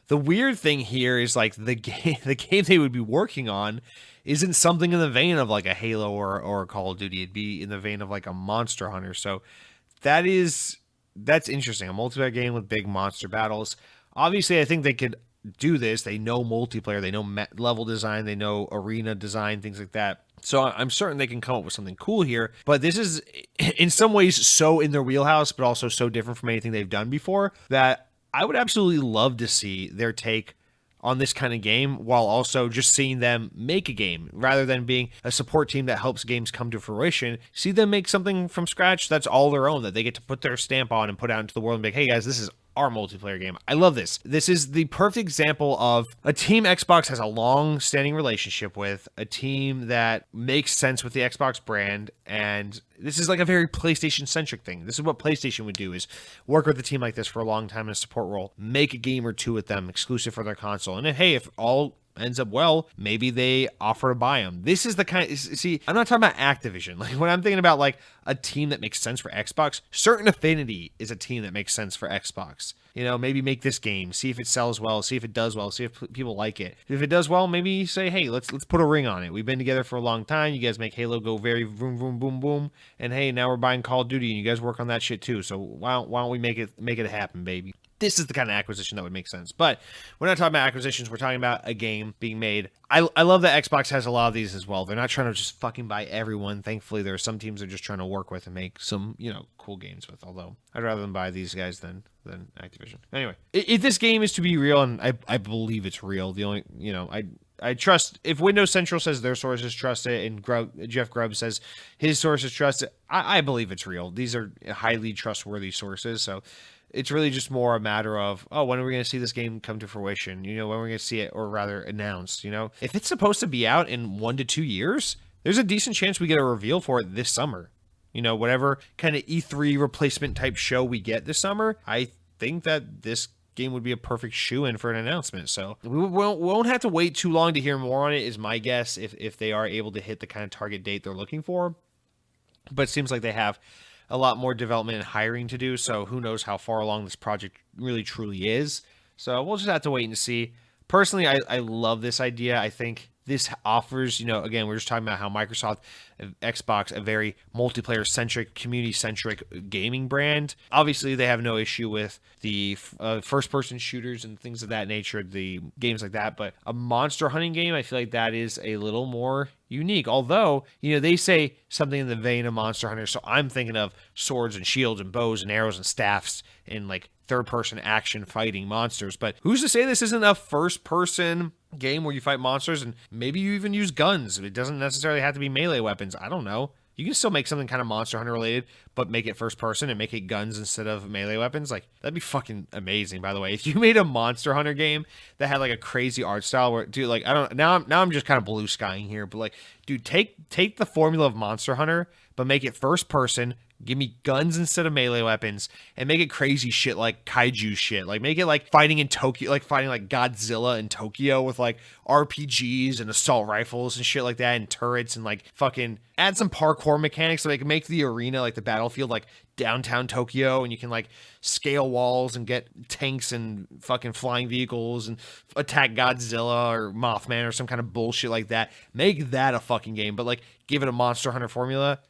The weird thing here is like the game they would be working on isn't something in the vein of like a Halo or a Call of Duty. It'd be in the vein of like a Monster Hunter. So that's interesting. A multiplayer game with big monster battles. Obviously, I think they could do this. They know multiplayer. They know level design. They know arena design, things like that. So I'm certain they can come up with something cool here, but this is in some ways so in their wheelhouse, but also so different from anything they've done before that I would absolutely love to see their take on this kind of game, while also just seeing them make a game rather than being a support team that helps games come to fruition. See them make something from scratch that's all their own, that they get to put their stamp on and put out into the world and be like, hey guys, this is our multiplayer game. I love this. This is the perfect example of a team Xbox has a long-standing relationship with, a team that makes sense with the Xbox brand, and this is like a very PlayStation-centric thing. This is what PlayStation would do, is work with a team like this for a long time in a support role, make a game or two with them exclusive for their console, and then, hey, if all ends up well, maybe they offer to buy them. This is the kind of, see, I'm not talking about Activision. Like, when I'm thinking about like a team that makes sense for Xbox, Certain Affinity is a team that makes sense for Xbox. You know, maybe make this game, see if it sells well, see if it does well, see if people like it. If it does well, maybe say, hey, let's put a ring on it. We've been together for a long time. You guys make Halo go very boom, boom, boom, boom. And hey, now we're buying Call of Duty and you guys work on that shit too. So why don't we make it happen, baby? This is the kind of acquisition that would make sense. But we're not talking about acquisitions. We're talking about a game being made. I love that Xbox has a lot of these as well. They're not trying to just fucking buy everyone. Thankfully, there are some teams they're just trying to work with and make some, cool games with. Although, I'd rather them buy these guys than Activision. Anyway, if this game is to be real, and I believe it's real, the only, I trust, if Windows Central says their sources trust it and Jeff Grubb says his sources trust it, I believe it's real. These are highly trustworthy sources, so it's really just more a matter of, when are we going to see this game come to fruition? When are we going to see it, or rather announced, If it's supposed to be out in 1 to 2 years, there's a decent chance we get a reveal for it this summer. Whatever kind of E3 replacement type show we get this summer, I think that this game would be a perfect shoe-in for an announcement. So we won't have to wait too long to hear more on it, is my guess, if they are able to hit the kind of target date they're looking for. But it seems like they have a lot more development and hiring to do, so who knows how far along this project really truly is. So we'll just have to wait and see. Personally, I love this idea. I think this offers, again, we're just talking about how Microsoft, Xbox, a very multiplayer-centric, community-centric gaming brand. Obviously, they have no issue with the first-person shooters and things of that nature, the games like that. But a monster hunting game, I feel like that is a little more unique. Although, they say something in the vein of Monster Hunter, so I'm thinking of swords and shields and bows and arrows and staffs and like third-person action fighting monsters. But who's to say this isn't a first-person game where you fight monsters and maybe you even use guns? It doesn't necessarily have to be melee weapons. I don't know. You can still make something kind of Monster Hunter related, but make it first person and make it guns instead of melee weapons. Like, that'd be fucking amazing, by the way. If you made a Monster Hunter game that had like a crazy art style where, dude, like, now I'm just kind of blue skying here, but like, dude, take the formula of Monster Hunter, but make it first person. Give me guns instead of melee weapons, and make it crazy shit like kaiju shit. Like, make it like fighting in Tokyo, like fighting like Godzilla in Tokyo with like RPGs and assault rifles and shit like that, and turrets, and like fucking add some parkour mechanics so they can make the arena, like the battlefield, like downtown Tokyo, and you can like scale walls and get tanks and fucking flying vehicles and attack Godzilla or Mothman or some kind of bullshit like that. Make that a fucking game, but like give it a Monster Hunter formula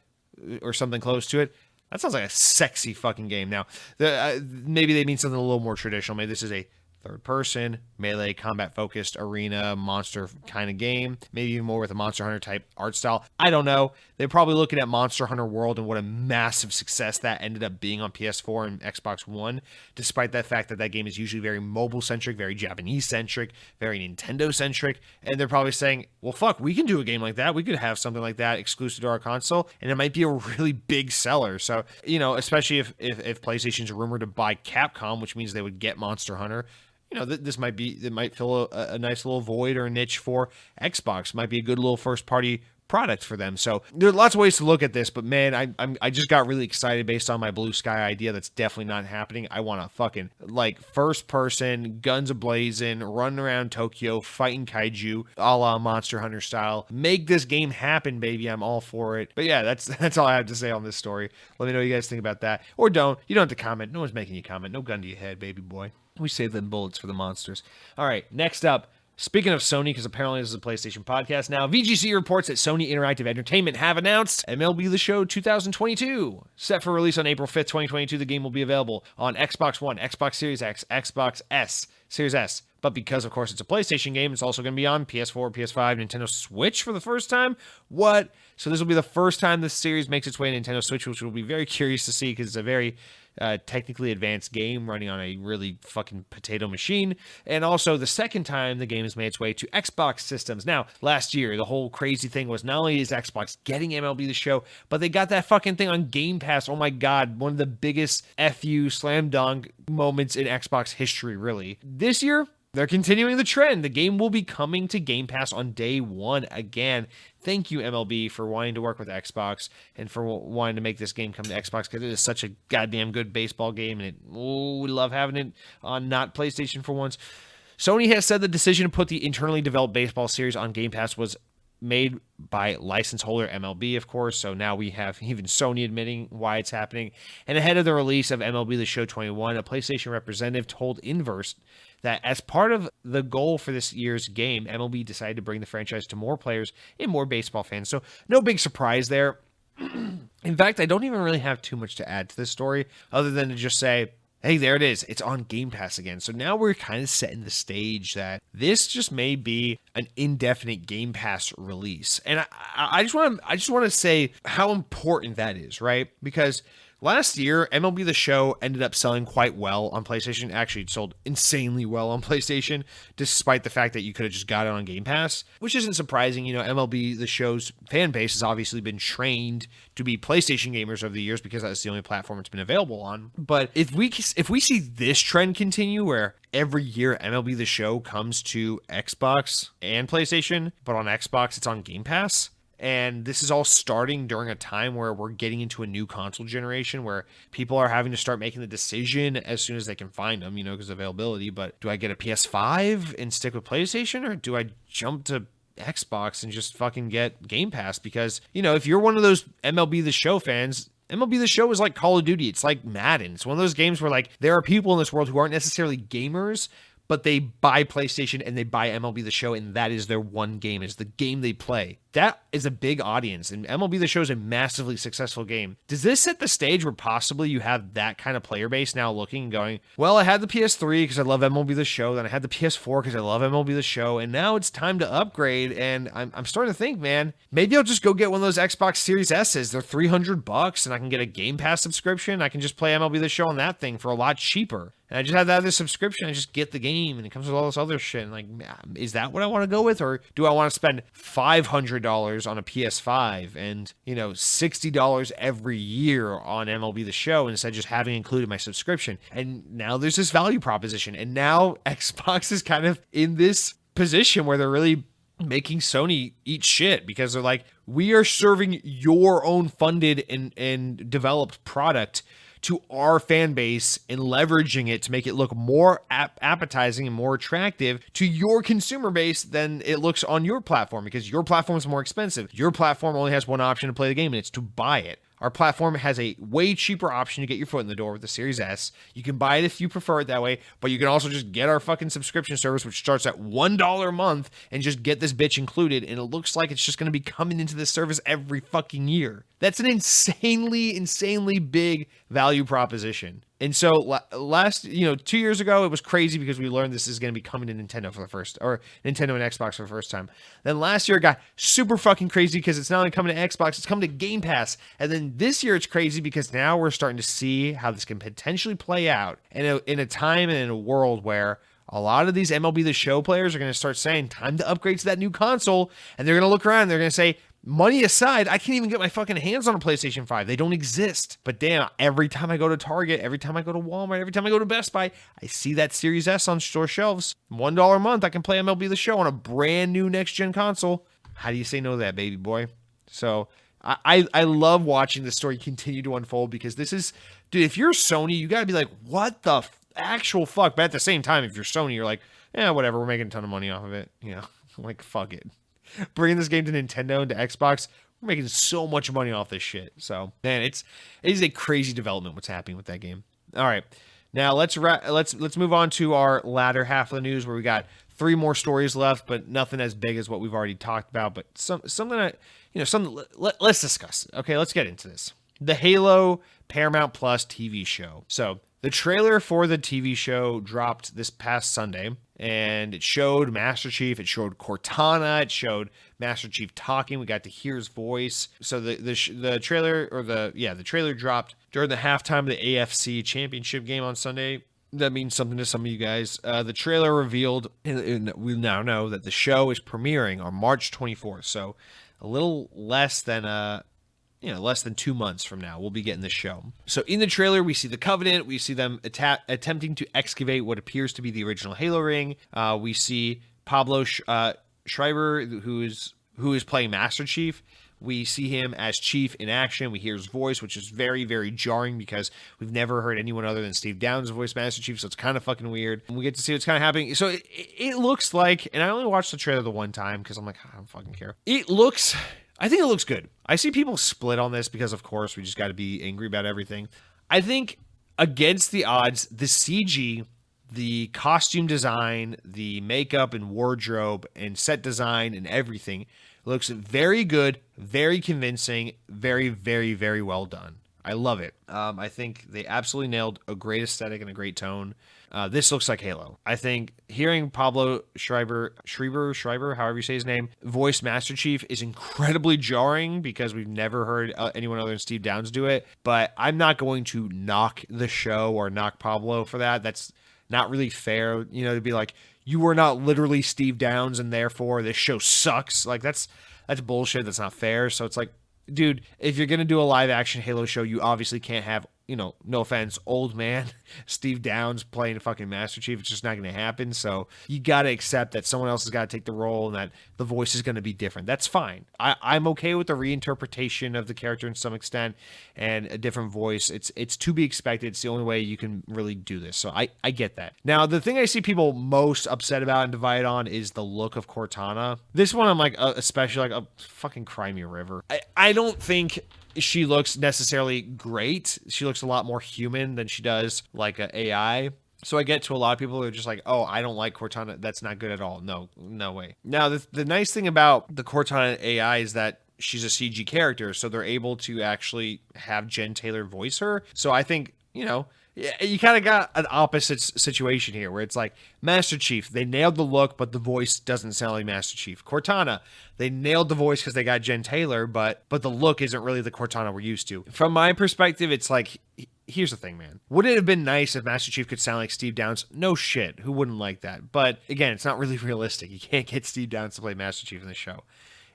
or something close to it. That sounds like a sexy fucking game. Now, maybe they mean something a little more traditional. Maybe this is a third-person, melee, combat-focused, arena, monster kind of game. Maybe even more with a Monster Hunter type art style. I don't know. They're probably looking at Monster Hunter World and what a massive success that ended up being on PS4 and Xbox One, despite the fact that that game is usually very mobile-centric, very Japanese-centric, very Nintendo-centric. And they're probably saying, well, fuck, we can do a game like that. We could have something like that exclusive to our console, and it might be a really big seller. So, especially if PlayStation's rumored to buy Capcom, which means they would get Monster Hunter, this might fill a nice little void or a niche for Xbox. Might be a good little first party product for them. So there's lots of ways to look at this, but man, I just got really excited based on my blue sky idea. That's definitely not happening. I want to fucking like first person, guns a-blazing, running around Tokyo, fighting kaiju, a la Monster Hunter style. Make this game happen, baby. I'm all for it. But yeah, that's all I have to say on this story. Let me know what you guys think about that. Or don't. You don't have to comment. No one's making you comment. No gun to your head, baby boy. We save them bullets for the monsters. All right, next up, speaking of Sony, because apparently this is a PlayStation podcast now, VGC reports that Sony Interactive Entertainment have announced MLB The Show 2022. Set for release on April 5th, 2022, the game will be available on Xbox One, Xbox Series X, Xbox S, Series S. But because, of course, it's a PlayStation game, it's also going to be on PS4, PS5, Nintendo Switch for the first time. What? So this will be the first time this series makes its way to Nintendo Switch, which will be very curious to see because it's a very technically advanced game running on a really fucking potato machine. And also the second time the game has made its way to Xbox systems. Now, last year, the whole crazy thing was not only is Xbox getting MLB The Show, but they got that fucking thing on Game Pass. Oh my God, one of the biggest FU slam dunk moments in Xbox history, really. This year, they're continuing the trend. The game will be coming to Game Pass on day one again. Thank you, MLB, for wanting to work with Xbox and for wanting to make this game come to Xbox because it is such a goddamn good baseball game, and we love having it on not PlayStation for once. Sony has said the decision to put the internally developed baseball series on Game Pass was made by license holder MLB, of course. So now we have even Sony admitting why it's happening. And ahead of the release of MLB The Show 21, a PlayStation representative told Inverse that as part of the goal for this year's game, MLB decided to bring the franchise to more players and more baseball fans. So no big surprise there. In fact, I don't even really have too much to add to this story other than to just say, hey, there it is. It's on Game Pass again. So now we're kind of setting the stage that this just may be an indefinite Game Pass release. And I just want to say how important that is, right? Because last year, MLB The Show ended up selling quite well on PlayStation. Actually, it sold insanely well on PlayStation, despite the fact that you could have just got it on Game Pass, which isn't surprising. You know, MLB The Show's fan base has obviously been trained to be PlayStation gamers over the years because that's the only platform it's been available on. But if we see this trend continue where every year MLB The Show comes to Xbox and PlayStation, but on Xbox it's on Game Pass, and this is all starting during a time where we're getting into a new console generation where people are having to start making the decision as soon as they can find them, you know, because of availability. But do I get a PS5 and stick with PlayStation, or do I jump to Xbox and just fucking get Game Pass? Because, you know, if you're one of those MLB The Show fans, MLB The Show is like Call of Duty. It's like Madden. It's one of those games where, like, there are people in this world who aren't necessarily gamers, but they buy PlayStation and they buy MLB The Show, and that is their one game. It's the game they play. That is a big audience, and MLB The Show is a massively successful game. Does this set the stage where possibly you have that kind of player base now looking and going, well, I had the PS3 because I love MLB The Show, then I had the PS4 because I love MLB The Show, and now it's time to upgrade, and I'm starting to think, man, maybe I'll just go get one of those Xbox Series S's. They're $300, and I can get a Game Pass subscription. I can just play MLB The Show on that thing for a lot cheaper. And I just have that other subscription. I just get the game, and it comes with all this other shit. And like, is that what I want to go with? Or do I want to spend $500 on a PS5 and, you know, $60 every year on MLB The Show instead of just having included my subscription? And now there's this value proposition. And now Xbox is kind of in this position where they're really making Sony eat shit because they're like, we are serving your own funded and developed product to our fan base and leveraging it to make it look more appetizing and more attractive to your consumer base than it looks on your platform, because your platform is more expensive. Your platform only has one option to play the game, and it's to buy it. Our platform has a way cheaper option to get your foot in the door with the Series S. You can buy it if you prefer it that way, but you can also just get our fucking subscription service, which starts at $1 a month, and just get this bitch included, and it looks like it's just going to be coming into this service every fucking year. That's an insanely big value proposition. And so last, 2 years ago, it was crazy because we learned this is going to be coming to Nintendo Nintendo and Xbox for the first time. Then last year it got super fucking crazy because it's not only coming to Xbox, it's coming to Game Pass. And then this year it's crazy because now we're starting to see how this can potentially play out in a time and in a world where a lot of these MLB The Show players are going to start saying, time to upgrade to that new console. And they're going to look around and they're going to say, money aside, I can't even get my fucking hands on a PlayStation 5. They don't exist. But damn, every time I go to Target, every time I go to Walmart, every time I go to Best Buy, I see that Series S on store shelves. $1 a month, I can play MLB The Show on a brand new next-gen console. How do you say no to that, baby boy? So I love watching this story continue to unfold because this is, dude, if you're Sony, you got to be like, what the actual fuck? But at the same time, if you're Sony, you're like, yeah, whatever, we're making a ton of money off of it. You know, like, fuck it. Bringing this game to Nintendo and to Xbox, we're making so much money off this shit. So, man, it is a crazy development what's happening with that game. All right, now let's move on to our latter half of the news where we got 3 more stories left, but nothing as big as what we've already talked about. But something let's discuss. Okay, let's get into this. The Halo Paramount Plus TV show. So The trailer for the TV show dropped this past Sunday, and it showed Master Chief, it showed Cortana, it showed Master Chief talking. We got to hear his voice. So the trailer, the trailer dropped during the halftime of the AFC Championship game on Sunday. That means something to some of you guys. The trailer revealed, and we now know that the show is premiering on March 24th. So a little less than less than 2 months from now, we'll be getting this show. So in the trailer, we see the Covenant. We see them attempting to excavate what appears to be the original Halo ring. We see Pablo Schreiber, who is playing Master Chief. We see him as Chief in action. We hear his voice, which is very, very jarring because we've never heard anyone other than Steve Downes voice Master Chief, so it's kind of fucking weird. And we get to see what's kind of happening. So it looks like, and I only watched the trailer the one time because I'm like, I don't fucking care. I think it looks good. I see people split on this because, of course, we just got to be angry about everything. I think against the odds, the CG, the costume design, the makeup and wardrobe and set design and everything looks very good, very convincing, very, very, very well done. I love it. I think they absolutely nailed a great aesthetic and a great tone. This looks like Halo. I think hearing Pablo Schreiber, however you say his name, voice Master Chief is incredibly jarring because we've never heard anyone other than Steve Downes do it. But I'm not going to knock the show or knock Pablo for that. That's not really fair, to be like, you were not literally Steve Downes and therefore this show sucks. Like that's bullshit. That's not fair. So it's like, dude, if you're going to do a live action Halo show, you obviously can't have, no offense, old man Steve Downes playing a fucking Master Chief. It's just not going to happen. So you got to accept that someone else has got to take the role and that the voice is going to be different. That's fine. I'm okay with the reinterpretation of the character to some extent and a different voice. It's to be expected. It's the only way you can really do this. So I get that. Now, the thing I see people most upset about and divided on is the look of Cortana. This one, I'm like, especially like a fucking cry me a river. I don't think she looks necessarily great. She looks a lot more human than she does like a AI. So I get to a lot of people who are just like, oh, I don't like Cortana. That's not good at all. No way. Now, the nice thing about the Cortana AI is that she's a CG character, so they're able to actually have Jen Taylor voice her. So I think, you kind of got an opposite situation here where it's like Master Chief, they nailed the look, but the voice doesn't sound like Master Chief. Cortana, they nailed the voice because they got Jen Taylor, but the look isn't really the Cortana we're used to. From my perspective, it's like, here's the thing, man. Would it have been nice if Master Chief could sound like Steve Downes? No shit. Who wouldn't like that? But again, it's not really realistic. You can't get Steve Downes to play Master Chief in the show.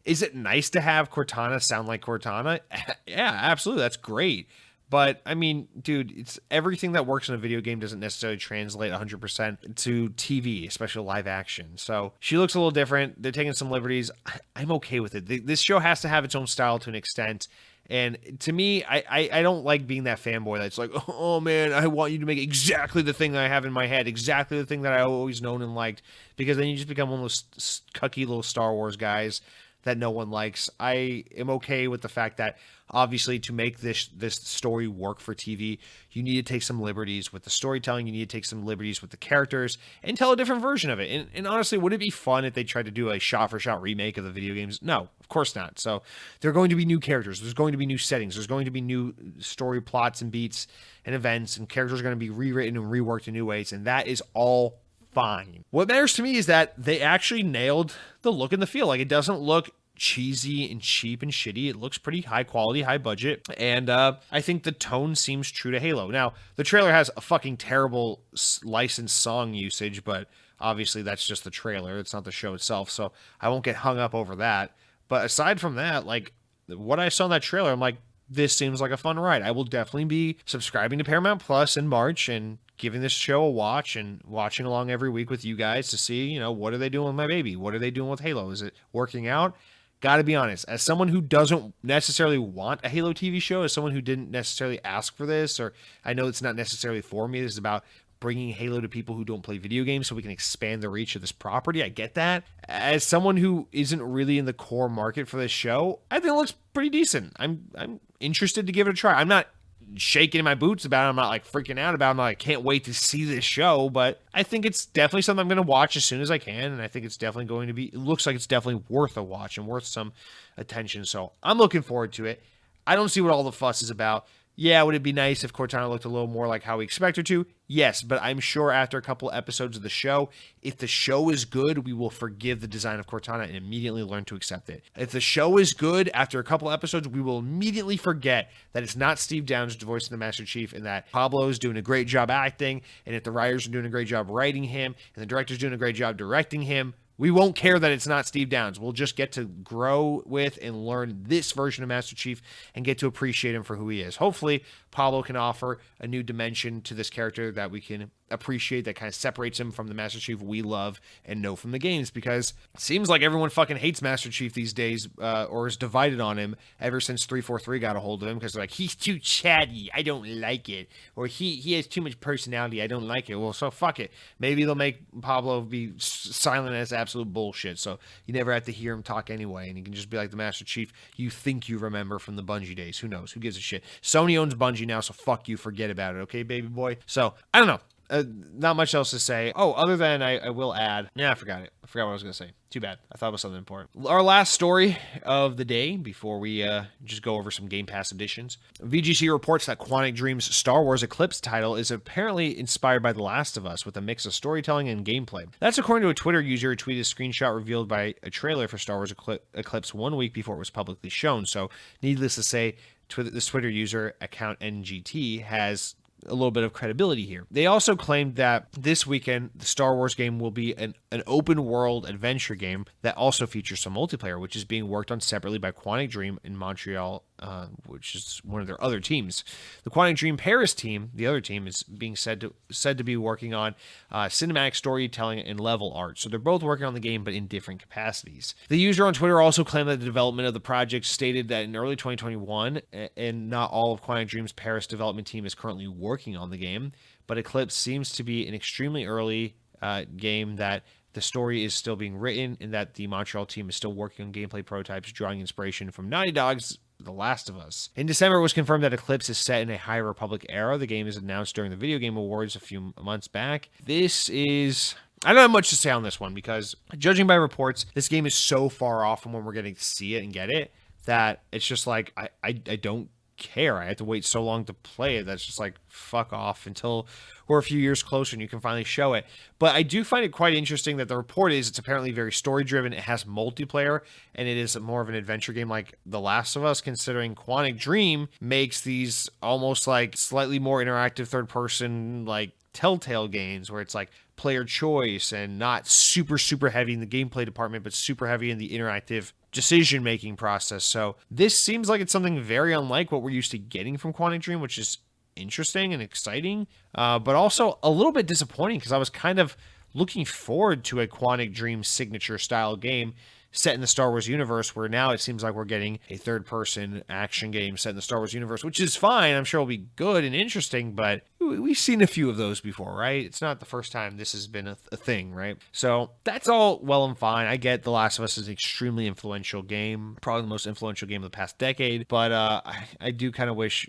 Is it nice to have Cortana sound like Cortana? Yeah, absolutely. That's great. But, I mean, dude, it's everything that works in a video game doesn't necessarily translate 100% to TV, especially live action. So she looks a little different. They're taking some liberties. I'm okay with it. This show has to have its own style to an extent. And to me, I don't like being that fanboy that's like, oh, man, I want you to make exactly the thing that I have in my head, exactly the thing that I always known and liked. Because then you just become one of those cucky little Star Wars guys that no one likes. I am okay with the fact that obviously to make this story work for TV, you need to take some liberties with the storytelling. You need to take some liberties with the characters and tell a different version of it. And honestly, would it be fun if they tried to do a shot-for-shot remake of the video games? No, of course not. So there are going to be new characters. There's going to be new settings. There's going to be new story plots and beats and events, and characters are going to be rewritten and reworked in new ways, and that is all fine. What matters to me is that they actually nailed the look and the feel. Like, it doesn't look cheesy and cheap and shitty. It looks pretty high quality, high budget, and I think the tone seems true to Halo. Now, the trailer has a fucking terrible licensed song usage, but obviously that's just the trailer. It's not the show itself, so I won't get hung up over that. But aside from that, like, what I saw in that trailer, I'm like, this seems like a fun ride. I will definitely be subscribing to Paramount Plus in March and giving this show a watch and watching along every week with you guys to see, what are they doing with my baby? What are they doing with Halo? Is it working out? Got to be honest, as someone who doesn't necessarily want a Halo TV show, as someone who didn't necessarily ask for this, or I know it's not necessarily for me, this is about bringing Halo to people who don't play video games so we can expand the reach of this property. I get that. As someone who isn't really in the core market for this show, I think it looks pretty decent. I'm interested to give it a try. I'm not shaking in my boots about it. I'm not like freaking out about it. I'm like, I can't wait to see this show, but I think it's definitely something I'm going to watch as soon as I can. And I think it's definitely going to be, it looks like it's definitely worth a watch and worth some attention. So I'm looking forward to it. I don't see what all the fuss is about. Yeah, would it be nice if Cortana looked a little more like how we expect her to? Yes, but I'm sure after a couple episodes of the show, if the show is good, we will forgive the design of Cortana and immediately learn to accept it. If the show is good, after a couple episodes, we will immediately forget that it's not Steve Downes voicing the Master Chief and that Pablo is doing a great job acting, and if the writers are doing a great job writing him, and the director's doing a great job directing him, we won't care that it's not Steve Downes. We'll just get to grow with and learn this version of Master Chief and get to appreciate him for who he is. Hopefully, Pablo can offer a new dimension to this character that we can appreciate, that kind of separates him from the Master Chief we love and know from the games, because it seems like everyone fucking hates Master Chief these days, or is divided on him ever since 343 got a hold of him, because they're like, he's too chatty, I don't like it, or he has too much personality, I don't like it. Well, so fuck it. Maybe they'll make Pablo be silent as absolute bullshit, so you never have to hear him talk anyway, and he can just be like the Master Chief you think you remember from the Bungie days. Who knows? Who gives a shit? Sony owns Bungie now, so fuck you, forget about it, okay, baby boy? So, I don't know. Not much else to say. Oh, other than I will add. Yeah, I forgot it. I forgot what I was going to say. Too bad. I thought it was something important. Our last story of the day before we just go over some Game Pass additions. VGC reports that Quantic Dream's Star Wars Eclipse title is apparently inspired by The Last of Us with a mix of storytelling and gameplay. That's according to a Twitter user who tweeted a screenshot revealed by a trailer for Star Wars Eclipse 1 week before it was publicly shown. So, needless to say, this Twitter user, account NGT, has a little bit of credibility here. They also claimed that this weekend, the Star Wars game will be an open world adventure game that also features some multiplayer, which is being worked on separately by Quantic Dream in Montreal, which is one of their other teams. The Quantic Dream Paris team, the other team, is being said to be working on cinematic storytelling and level art. So they're both working on the game, but in different capacities. The user on Twitter also claimed that the development of the project stated that in early 2021, and not all of Quantic Dream's Paris development team is currently working on the game, but Eclipse seems to be an extremely early game that the story is still being written and that the Montreal team is still working on gameplay prototypes, drawing inspiration from Naughty Dog's The Last of Us. In December, it was confirmed that Eclipse is set in a High Republic era. The game is announced during the Video Game Awards a few months back. I don't have much to say on this one because, judging by reports, this game is so far off from when we're getting to see it and get it that it's just like, I don't care. I have to wait so long to play it. That's just like, fuck off until we're a few years closer and you can finally show it. But I do find it quite interesting that the report is it's apparently very story driven. It has multiplayer and it is more of an adventure game like The Last of Us, considering Quantic Dream makes these almost like slightly more interactive third person like Telltale games where it's like player choice and not super heavy in the gameplay department, but super heavy in the interactive decision-making process. So this seems like it's something very unlike what we're used to getting from Quantic Dream, which is interesting and exciting, but also a little bit disappointing because I was kind of looking forward to a Quantic Dream signature style game set in the Star Wars universe, where now it seems like we're getting a third-person action game set in the Star Wars universe, which is fine. I'm sure it'll be good and interesting, but we've seen a few of those before, right? It's not the first time this has been a thing, right? So that's all well and fine. I get The Last of Us is an extremely influential game, probably the most influential game of the past decade, but I do kind of wish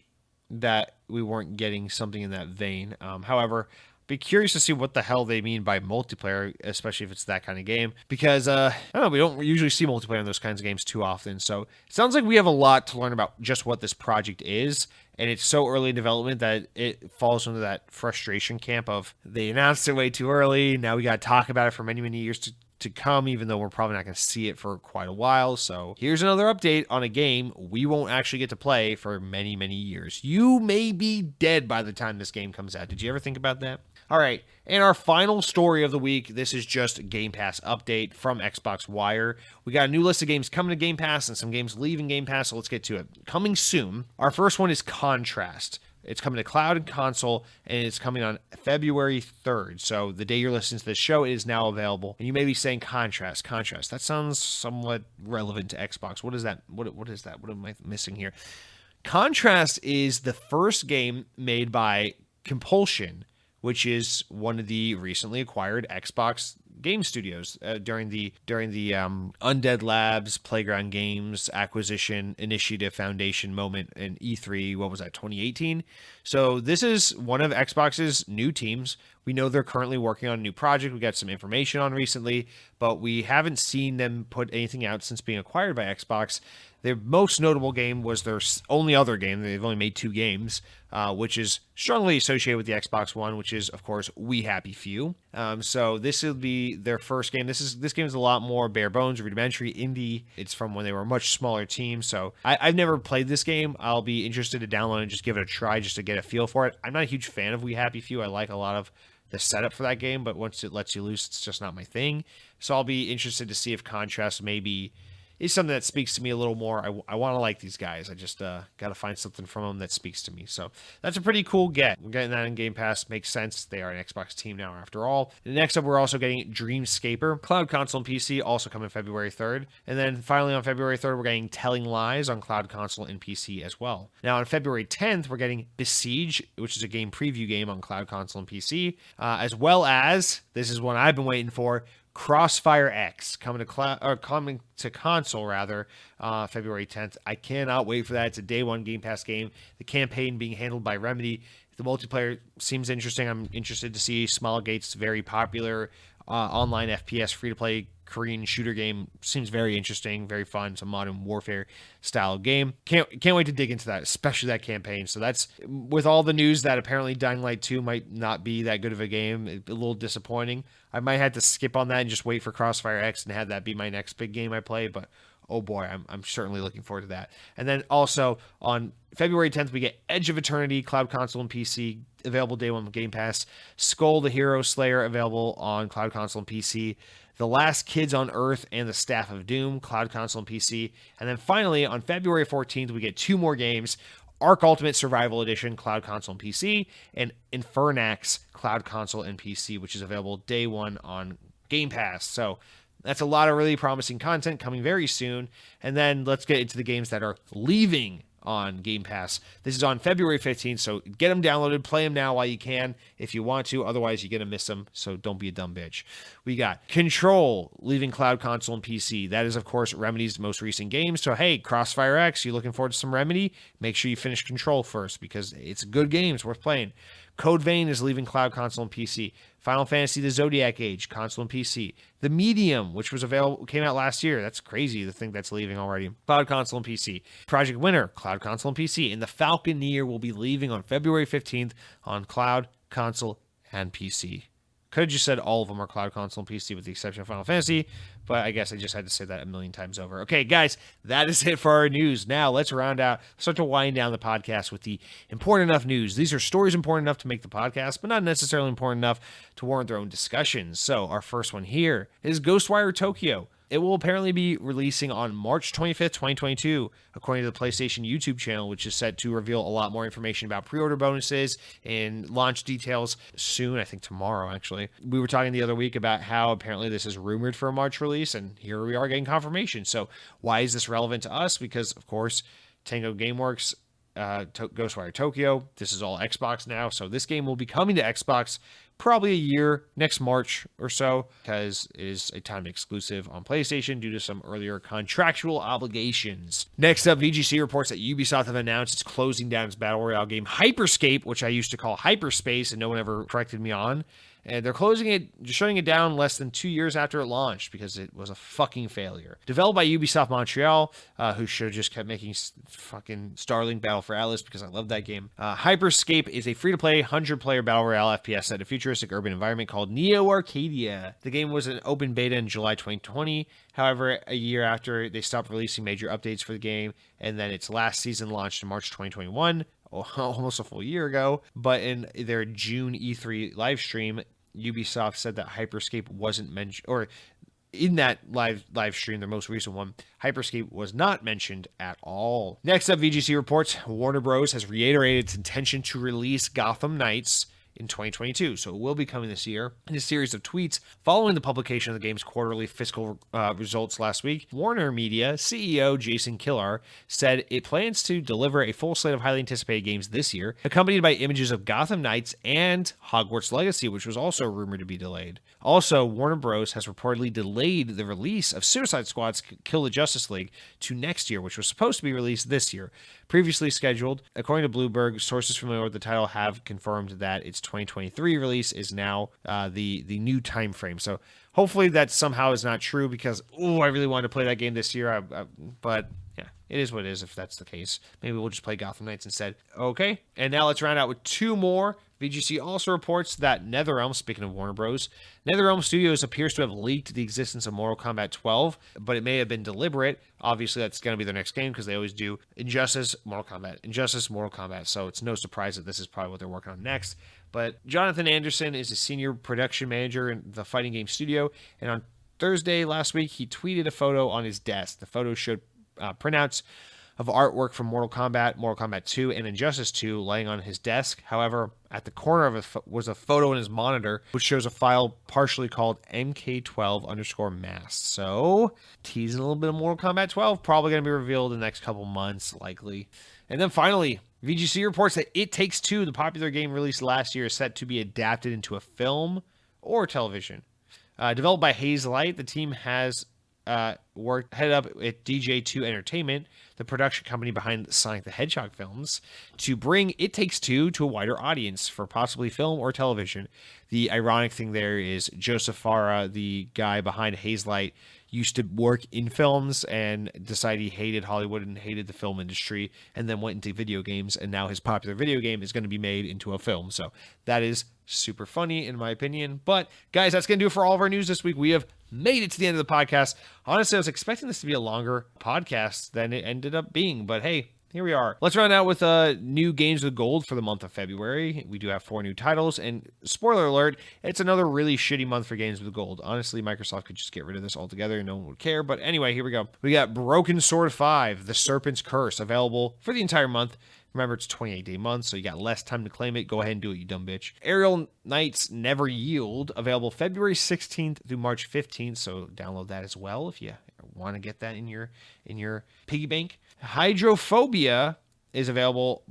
that we weren't getting something in that vein. However, be curious to see what the hell they mean by multiplayer, especially if it's that kind of game, because I don't know, we don't usually see multiplayer in those kinds of games too often. So it sounds like we have a lot to learn about just what this project is, and it's so early in development that it falls into that frustration camp of they announced it way too early, now we got to talk about it for many years to come, even though we're probably not going to see it for quite a while. So here's another update on a game we won't actually get to play for many years. You may be dead by the time this game comes out. Did you ever think about that? All right, and our final story of the week, this is just a Game Pass update from Xbox Wire. We got a new list of games coming to Game Pass and some games leaving Game Pass, so let's get to it. Coming soon, our first one is Contrast. It's coming to cloud and console, and it's coming on February 3rd. So the day you're listening to this show, it is now available. And you may be saying Contrast. That sounds somewhat relevant to Xbox. What is that? What is that? What am I missing here? Contrast is the first game made by Compulsion, which is one of the recently acquired Xbox game studios during the Undead Labs, Playground Games acquisition initiative foundation moment in E3. What was that, 2018? So this is one of Xbox's new teams. We know they're currently working on a new project. We got some information on recently, but we haven't seen them put anything out since being acquired by Xbox. Their most notable game was their only other game. They've only made 2 games, which is strongly associated with the Xbox One, which is, of course, We Happy Few. So this will be their first game. This game is a lot more bare bones, rudimentary, indie. It's from when they were a much smaller team. So I've never played this game. I'll be interested to download and just give it a try just to get a feel for it. I'm not a huge fan of We Happy Few. I like a lot of the setup for that game, but once it lets you loose, it's just not my thing. So I'll be interested to see if Contrast maybe is something that speaks to me a little more. I want to like these guys. I just got to find something from them that speaks to me. So that's a pretty cool get. We're getting that in Game Pass. Makes sense. They are an Xbox team now, after all. And next up, we're also getting Dreamscaper, cloud console and PC, also coming February 3rd. And then finally on February 3rd, we're getting Telling Lies on cloud console and PC as well. Now on February 10th, we're getting Besiege, which is a game preview game on cloud console and PC, as well as, this is one I've been waiting for, Crossfire X coming to console February 10th. I cannot wait for that. It's a day one Game Pass game. The campaign being handled by Remedy. The multiplayer seems interesting. I'm interested to see Smilegate's very popular online FPS free-to-play Korean shooter game. Seems very interesting, very fun. It's a modern warfare style game. Can't wait to dig into that, especially that campaign. So that's, with all the news that apparently Dying Light 2 might not be that good of a game, a little disappointing. I might have to skip on that and just wait for Crossfire X and have that be my next big game I play, but oh boy, I'm certainly looking forward to that. And then also on February 10th, we get Edge of Eternity, cloud console and PC, available day one with Game Pass. Skull the Hero Slayer, available on cloud console and PC. The Last Kids on Earth and the Staff of Doom, cloud console and PC. And then finally, on February 14th, we get 2 more games. Ark Ultimate Survival Edition, cloud console and PC, and Infernax, cloud console and PC, which is available day one on Game Pass. So that's a lot of really promising content coming very soon. And then let's get into the games that are leaving on Game Pass. This is on February 15th, so get them downloaded, play them now while you can if you want to, otherwise you're going to miss them, so don't be a dumb bitch. We got Control leaving cloud console and PC. That is, of course, Remedy's most recent game, so hey, Crossfire X, you looking forward to some Remedy? Make sure you finish Control first, because it's a good game, it's worth playing. Code Vein is leaving cloud console and PC. Final Fantasy The Zodiac Age, console and PC. The Medium, which was came out last year. That's crazy to think that's leaving already. Cloud console and PC. Project Winter, cloud console and PC. And The Falconeer will be leaving on February 15th on cloud, console, and PC. Could have just said all of them are cloud console and PC with the exception of Final Fantasy, but I guess I just had to say that a million times over. Okay, guys, that is it for our news. Now let's start to wind down the podcast with the important enough news. These are stories important enough to make the podcast, but not necessarily important enough to warrant their own discussions. So our first one here is Ghostwire Tokyo. It will apparently be releasing on March 25th, 2022, according to the PlayStation YouTube channel, which is set to reveal a lot more information about pre-order bonuses and launch details soon, I think tomorrow, actually. We were talking the other week about how apparently this is rumored for a March release, and here we are getting confirmation. So why is this relevant to us? Because, of course, Tango Gameworks, Ghostwire Tokyo, this is all Xbox now, so this game will be coming to Xbox probably a year, next March or so, because it is a time exclusive on PlayStation due to some earlier contractual obligations. Next up, VGC reports that Ubisoft have announced it's closing down its Battle Royale game Hyperscape, which I used to call Hyperspace and no one ever corrected me on. And they're closing it, shutting it down less than 2 years after it launched because it was a fucking failure. Developed by Ubisoft Montreal, who should have just kept making fucking Starlink Battle for Atlas because I love that game. Hyperscape is a free-to-play 100-player Battle Royale FPS set in a futuristic urban environment called Neo Arcadia. The game was an open beta in July 2020. However, a year after, they stopped releasing major updates for the game, and then its last season launched in March 2021. Almost a full year ago, but in their June E3 live stream, Ubisoft said that Hyperscape wasn't mentioned, or in that live stream, their most recent one, Hyperscape was not mentioned at all. Next up, VGC reports Warner Bros. Has reiterated its intention to release Gotham Knights in 2022, so it will be coming this year. In a series of tweets following the publication of the game's quarterly fiscal results last week, Warner Media CEO Jason Kilar said it plans to deliver a full slate of highly anticipated games this year, accompanied by images of Gotham Knights and Hogwarts Legacy, which was also rumored to be delayed. Also, Warner Bros. Has reportedly delayed the release of Suicide Squad's Kill the Justice League to next year, which was supposed to be released this year. Previously scheduled, according to Bloomberg, sources familiar with the title have confirmed that its 2023 release is now the new time frame. So hopefully that somehow is not true because, I really wanted to play that game this year. But yeah, it is what it is if that's the case. Maybe we'll just play Gotham Knights instead. Okay, and now let's round out with two more. VGC also reports that NetherRealm, speaking of Warner Bros., NetherRealm Studios appears to have leaked the existence of Mortal Kombat 12, but it may have been deliberate. Obviously, that's going to be their next game because they always do Injustice, Mortal Kombat. So it's no surprise that this is probably what they're working on next. But Jonathan Anderson is a senior production manager in the fighting game studio, and on Thursday last week, he tweeted a photo on his desk. The photo showed printouts of artwork from Mortal Kombat 2, and Injustice 2 laying on his desk. However, at the corner of it was a photo in his monitor, which shows a file partially called MK12_mask. So, teasing a little bit of Mortal Kombat 12, probably going to be revealed in the next couple months, likely. And then finally, VGC reports that It Takes Two, the popular game released last year, is set to be adapted into a film or television. Developed by Hazelight, the team has headed up at DJ2 Entertainment, the production company behind Sonic the Hedgehog films, to bring It Takes Two to a wider audience for possibly film or television. The ironic thing there is Joseph Farah, the guy behind Hazelight, used to work in films and decided he hated Hollywood and hated the film industry, and then went into video games, and now his popular video game is going to be made into a film. So that is super funny in my opinion. But guys, that's going to do it for all of our news this week. We have made it to the end of the podcast. Honestly, I was expecting this to be a longer podcast than it ended up being, but hey, here we are. Let's round out with new games with gold for the month of February. We do have 4 new titles, and spoiler alert, it's another really shitty month for games with gold. Honestly, Microsoft could just get rid of this altogether and no one would care. But anyway, here we go. We got Broken Sword 5, The Serpent's Curse, available for the entire month. Remember, it's a 28-day month, so you got less time to claim it. Go ahead and do it, you dumb bitch. Aerial Knights Never Yield, available February 16th through March 15th, so download that as well if you want to get that in your piggy bank. Hydrophobia is available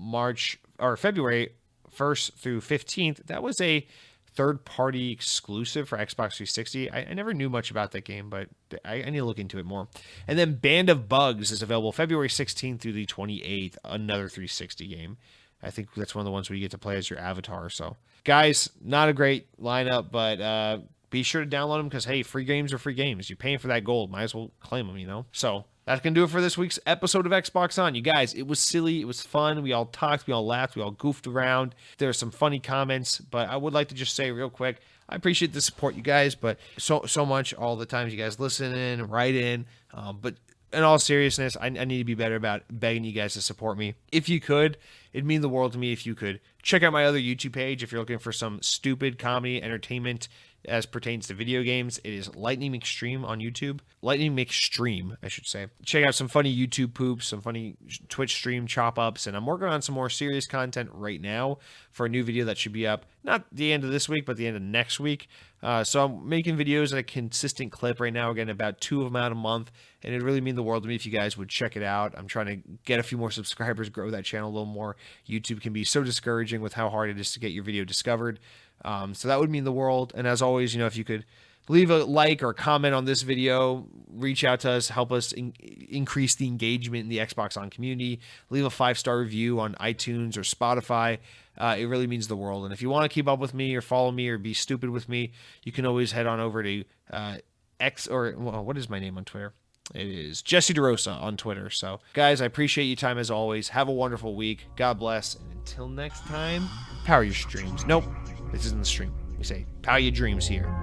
February 1st through 15th. That was a third-party exclusive for Xbox 360. I never knew much about that game, but I need to look into it more. And then Band of Bugs is available February 16th through the 28th, another 360 game. I think that's one of the ones where you get to play as your avatar. So, guys, not a great lineup, but be sure to download them because, hey, free games are free games. You're paying for that gold. Might as well claim them, you know? So, that's going to do it for this week's episode of Xbox On. You guys, it was silly. It was fun. We all talked. We all laughed. We all goofed around. There were some funny comments, but I would like to just say real quick, I appreciate the support, you guys, but so much all the times you guys listen in and write in. But in all seriousness, I need to be better about begging you guys to support me. If you could, it'd mean the world to me if you could. Check out my other YouTube page if you're looking for some stupid comedy entertainment as pertains to video games. It is Lightning McStream on YouTube. Lightning McStream, I should say. Check out some funny YouTube poops, some funny Twitch stream chop-ups, and I'm working on some more serious content right now for a new video that should be up, not the end of this week, but the end of next week. So I'm making videos at a consistent clip right now. We're getting about 2 of them out a month, and it'd really mean the world to me if you guys would check it out. I'm trying to get a few more subscribers, grow that channel a little more. YouTube can be so discouraging with how hard it is to get your video discovered. So that would mean the world. And as always, if you could leave a like or comment on this video, reach out to us, help us increase the engagement in the Xbox On community, leave a 5-star review on iTunes or Spotify. It really means the world. And if you want to keep up with me or follow me or be stupid with me, you can always head on over to what is my name on Twitter? It is Jesse DeRosa on Twitter. So, guys, I appreciate your time as always. Have a wonderful week. God bless. And until next time, power your streams. Nope, this isn't the stream. We say power your dreams here.